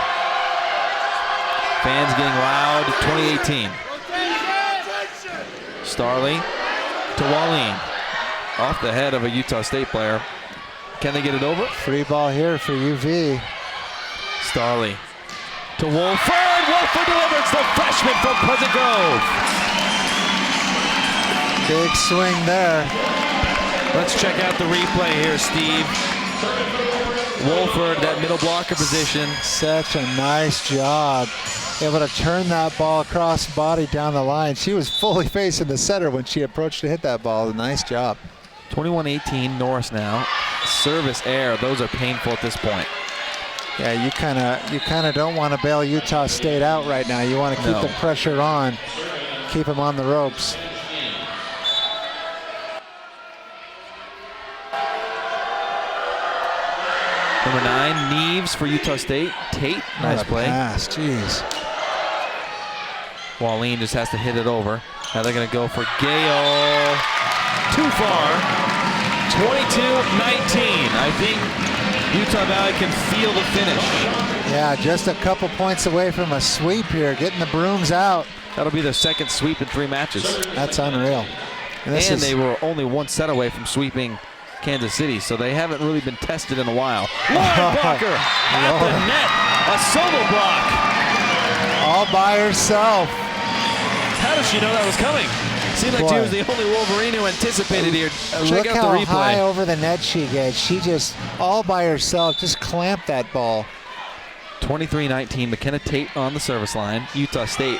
A: Fans getting loud. 2018. Starley to Wallin. Off the head of a Utah State player. Can they get it over?
B: Free ball here for UV.
A: Starley to Wolford. Wolford delivers, the freshman from Pleasant Grove.
B: Big swing there.
A: Let's check out the replay here, Steve. Wolford, that middle blocker position.
B: Such a nice job. Able to turn that ball across body down the line. She was fully facing the setter when she approached to hit that ball. Nice job.
A: 21-18, Norris now. Service error, those are painful at this point.
B: Yeah, you kind of don't want to bail Utah State out right now. You want to keep the pressure on, keep them on the ropes.
A: Number 9, Neves for Utah State. Tate, nice play.
B: Pass, jeez.
A: Wallin just has to hit it over. Now they're going to go for Gale. Too far. 22-19. I think Utah Valley can feel the finish.
B: Yeah, just a couple points away from a sweep here, getting the brooms out.
A: That'll be their second sweep in 3 matches.
B: That's unreal.
A: And they were only 1 set away from sweeping Kansas City, so they haven't really been tested in a while. Lauren Bacher at the net, a solo block.
B: All by herself.
A: How does she know that was coming? Seemed like she was the only Wolverine who anticipated here. Check out the replay.
B: Look how high over the net she gets. She just, all by herself, just clamped that ball.
A: 23-19, McKenna Tate on the service line. Utah State.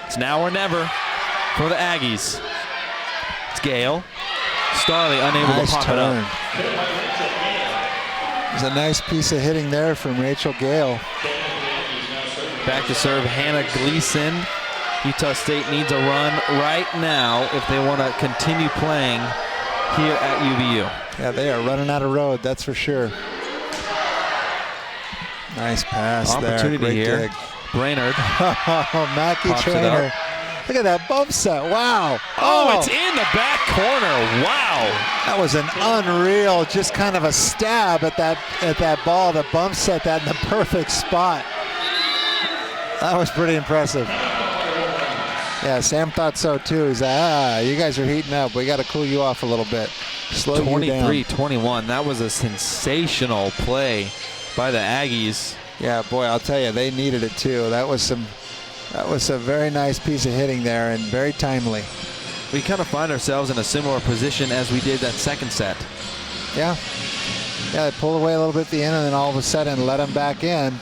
A: It's now or never for the Aggies. It's Gale. Starley unable to pop it up.
B: There's a nice piece of hitting there from Rachel Gale.
A: Back to serve Hannah Gleason. Utah State needs a run right now if they want to continue playing here at UVU.
B: Yeah, they are running out of road, that's for sure. Nice pass there.
A: Opportunity here.
B: Dig.
A: Brainerd.
B: Mackie Trainer. Look at that bump set. Wow.
A: Oh, it's in the back corner. Wow.
B: That was an unreal, just kind of a stab at that ball. The bump set that in the perfect spot. That was pretty impressive. Yeah, Sam thought so too. He's like, you guys are heating up. We got to cool you off a little bit. Slow you down.
A: 23-21. That was a sensational play by the Aggies.
B: Yeah, boy, I'll tell you, they needed it too. That was a very nice piece of hitting there and very timely.
A: We kind of find ourselves in a similar position as we did that second set.
B: Yeah. Yeah, they pulled away a little bit at the end and then all of a sudden let them back in.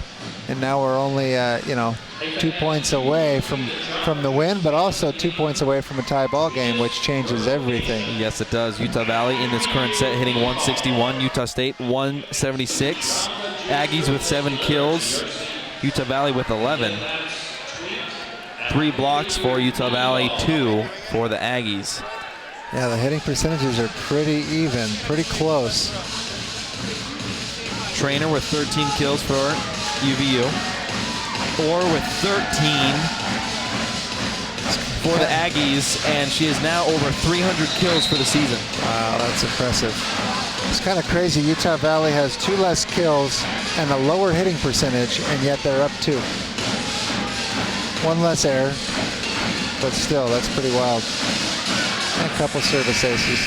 B: And now we're only, 2 points away from the win, but also 2 points away from a tie ball game, which changes everything.
A: Yes, it does. Utah Valley in this current set hitting 161. Utah State 176. Aggies with 7 kills. Utah Valley with 11. 3 blocks for Utah Valley, 2 for the Aggies.
B: Yeah, the hitting percentages are pretty even, pretty close.
A: Trainer with 13 kills for UVU. Orr with 13 for the Aggies, and she is now over 300 kills for the season.
B: Wow, that's impressive. It's kind of crazy. Utah Valley has 2 less kills and a lower hitting percentage, and yet they're up 2. 1 less error, but still, that's pretty wild. And a couple service aces.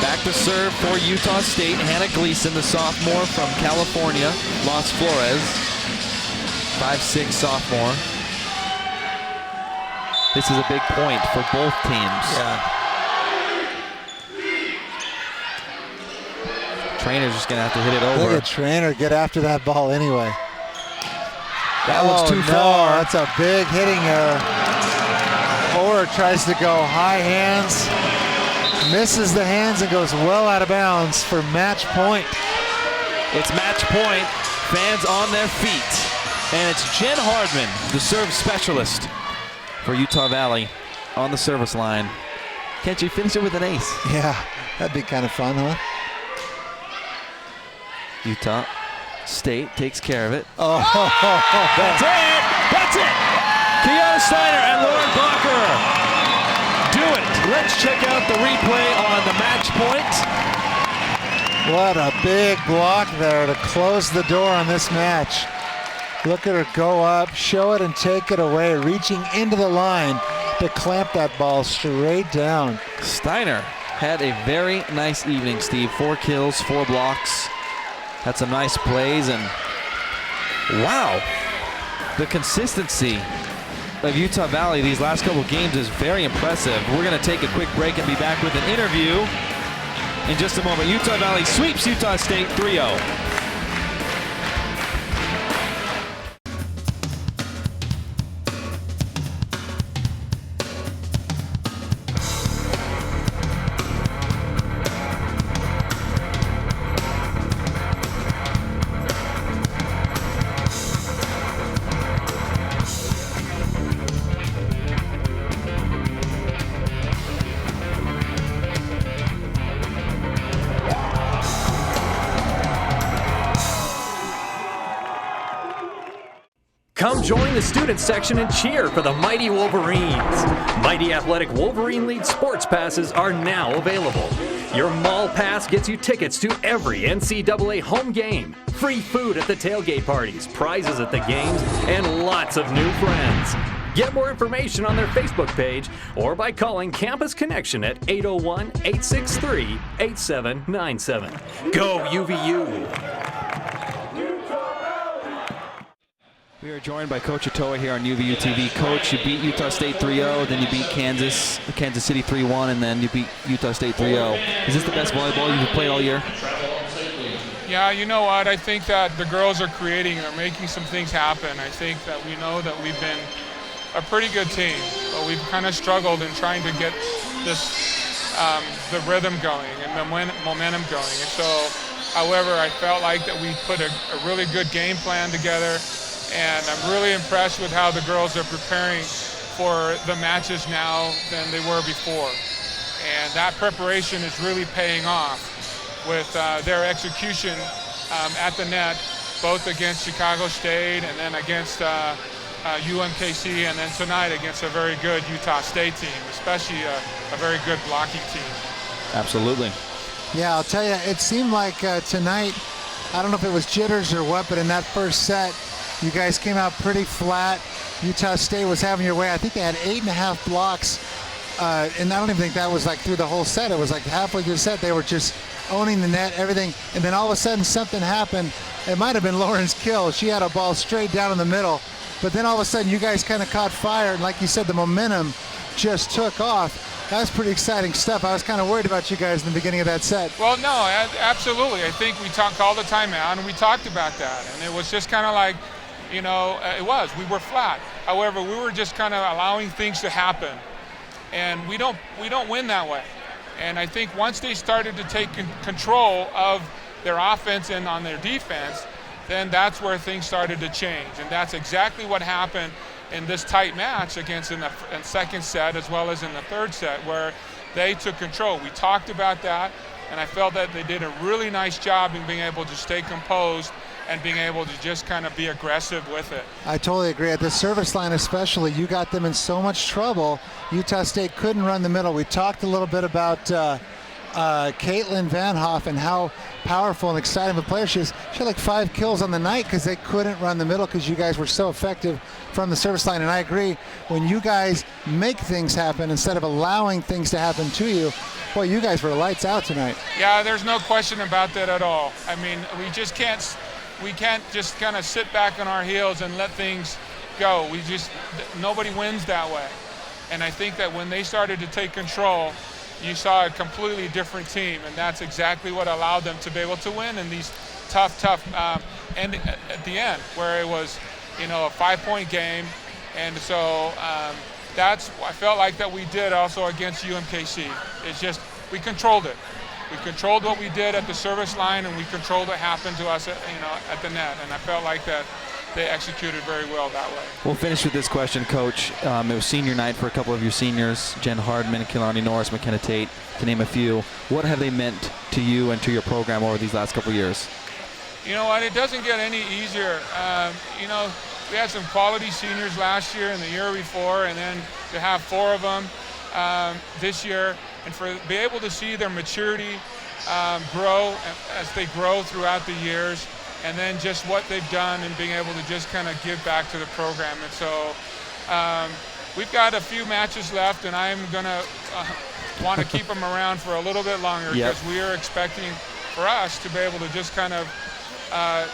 A: Back to serve for Utah State. Hannah Gleason, the sophomore from California, Los Flores. 5'6" sophomore. This is a big point for both teams.
B: Yeah.
A: Trainer's just going to have to hit it over.
B: Look at Trainer get after that ball anyway.
A: That looks too far.
B: That's a big hitting error. Orr tries to go high hands, misses the hands and goes well out of bounds for match point.
A: It's match point. Fans on their feet. And it's Jen Hardman, the serve specialist for Utah Valley, on the service line. Can't you finish it with an ace?
B: Yeah, that'd be kind of fun, huh?
A: Utah State takes care of it.
B: Oh,
A: that's it! That's it! Kiana Steiner and Lauren Blocker do it. Let's check out the replay on the match point.
B: what a big block there to close the door on this match. Look at her go up, show it and take it away, reaching into the line to clamp that ball straight down.
A: Steiner had a very nice evening, Steve. 4 kills, 4 blocks. Had some nice plays, and wow, the consistency of Utah Valley these last couple of games is very impressive. We're going to take a quick break and be back with an interview in just a moment. Utah Valley sweeps Utah State 3-0.
H: Come join the student section and cheer for the Mighty Wolverines. Mighty Athletic Wolverine League sports passes are now available. Your mall pass gets you tickets to every NCAA home game, free food at the tailgate parties, prizes at the games, and lots of new friends. Get more information on their Facebook page or by calling Campus Connection at 801-863-8797. Go UVU!
A: We are joined by Coach Otoa here on UVU TV. Coach, you beat Utah State 3-0, then you beat Kansas City 3-1, and then you beat Utah State 3-0. Is this the best volleyball you've played all year?
I: Yeah, you know what? I think that the girls are creating, they're making some things happen. I think that we know that we've been a pretty good team, but we've kind of struggled in trying to get this, the rhythm going and the momentum going. And so, however, I felt like that we put a really good game plan together. And I'm really impressed with how the girls are preparing for the matches now than they were before. And that preparation is really paying off with their execution at the net, both against Chicago State and then against UMKC, and then tonight against a very good Utah State team, especially a very good blocking team.
A: Absolutely.
B: Yeah, I'll tell you, it seemed like tonight, I don't know if it was jitters or what, but in that first set, you guys came out pretty flat. Utah State was having your way. I think they had 8.5 blocks, and I don't even think that was like through the whole set. It was like halfway through the set, they were just owning the net, everything. And then all of a sudden something happened. It might have been Lauren's kill. She had a ball straight down in the middle. But then all of a sudden you guys kind of caught fire. And like you said, the momentum just took off. That was pretty exciting stuff. I was kind of worried about you guys in the beginning of that set.
I: Well, no, absolutely. I think we called the timeout and we talked about that. And it was just kind of like, we were flat. However, we were just kind of allowing things to happen. And we don't win that way. And I think once they started to take control of their offense and on their defense, then that's where things started to change. And that's exactly what happened in this tight match against in the second set as well as in the third set, where they took control. We talked about that, and I felt that they did a really nice job in being able to stay composed and being able to just kind of be aggressive with it.
B: I totally agree. At the service line especially, you got them in so much trouble. Utah State couldn't run the middle. We talked a little bit about Caitlin Van Hoff and how powerful and exciting of a player she is. She had like 5 kills on the night because they couldn't run the middle because you guys were so effective from the service line. And I agree, when you guys make things happen instead of allowing things to happen to you, boy, you guys were lights out tonight.
I: Yeah, there's no question about that at all. I mean, we can't just kind of sit back on our heels and let things go. Nobody wins that way. And I think that when they started to take control, you saw a completely different team, and that's exactly what allowed them to be able to win in these tough and at the end, where it was, a 5-point game. And so I felt like that we did also against UMKC. It's just, we controlled it. We controlled what we did at the service line, and we controlled what happened to us at the net. And I felt like that they executed very well that way.
A: We'll finish with this question, Coach. It was senior night for a couple of your seniors, Jen Hardman, Kehlani Norris, McKenna Tate, to name a few. What have they meant to you and to your program over these last couple of years?
I: You know what? It doesn't get any easier. We had some quality seniors last year and the year before, and then to have 4 of them this year, and be able to see their maturity grow as they grow throughout the years, and then just what they've done and being able to just kind of give back to the program. And so we've got a few matches left, and I'm going to want to keep them around for a little bit longer, because we are expecting for us to be able to just kind of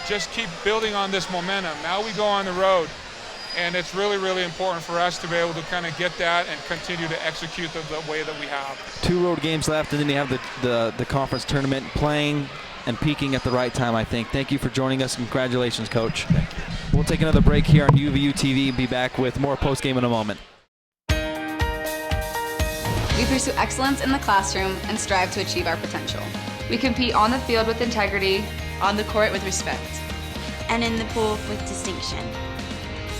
I: just keep building on this momentum. Now we go on the road, and it's really, really important for us to be able to kind of get that and continue to execute the way that we have. 2
A: road games left, and then you have the conference tournament. Playing and peaking at the right time, I think. Thank you for joining us. Congratulations, Coach. Thank you. We'll take another break here on UVU TV. Be back with more post-game in a moment.
C: We pursue excellence in the classroom and strive to achieve our potential. We compete on the field with integrity,
D: on the court with respect, and in the pool with distinction.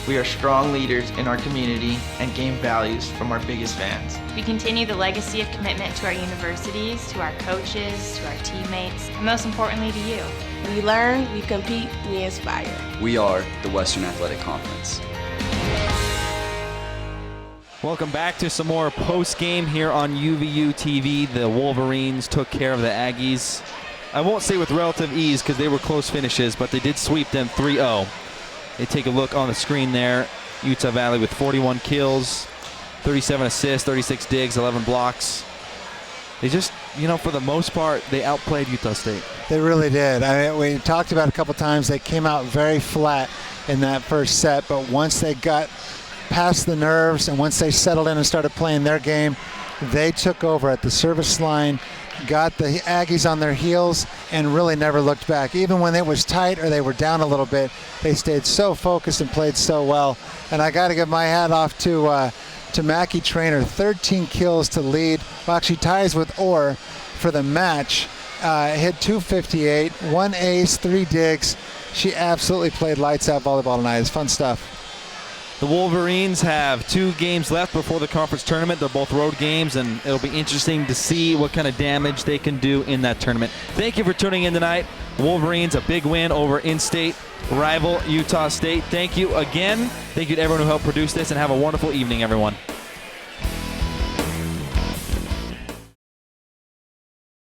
E: We are strong leaders in our community and gain values from our biggest fans.
F: We continue the legacy of commitment to our universities, to our coaches, to our teammates, and most importantly to you.
D: We learn, we compete, we inspire.
G: We are the Western Athletic Conference.
A: Welcome back to some more post-game here on UVU TV. The Wolverines took care of the Aggies. I won't say with relative ease because they were close finishes, but they did sweep them 3-0. They take a look on the screen there. Utah Valley with 41 kills, 37 assists, 36 digs, 11 blocks. They just, for the most part, they outplayed Utah State.
B: They really did. I mean, we talked about it a couple times. They came out very flat in that first set, but once they got past the nerves and once they settled in and started playing their game, they took over at the service line, got the Aggies on their heels, and really never looked back. Even when it was tight or they were down a little bit, they stayed so focused and played so well. And I got to give my hat off to Mackie Trainer, 13 kills to lead. Well, actually ties with Orr for the match. Hit 258, 1 ace, 3 digs. She absolutely played lights out volleyball tonight. It's fun stuff.
A: The Wolverines have 2 games left before the conference tournament. They're both road games, and it'll be interesting to see what kind of damage they can do in that tournament. Thank you for tuning in tonight. Wolverines, a big win over in-state rival Utah State. Thank you again. Thank you to everyone who helped produce this, and have a wonderful evening, everyone.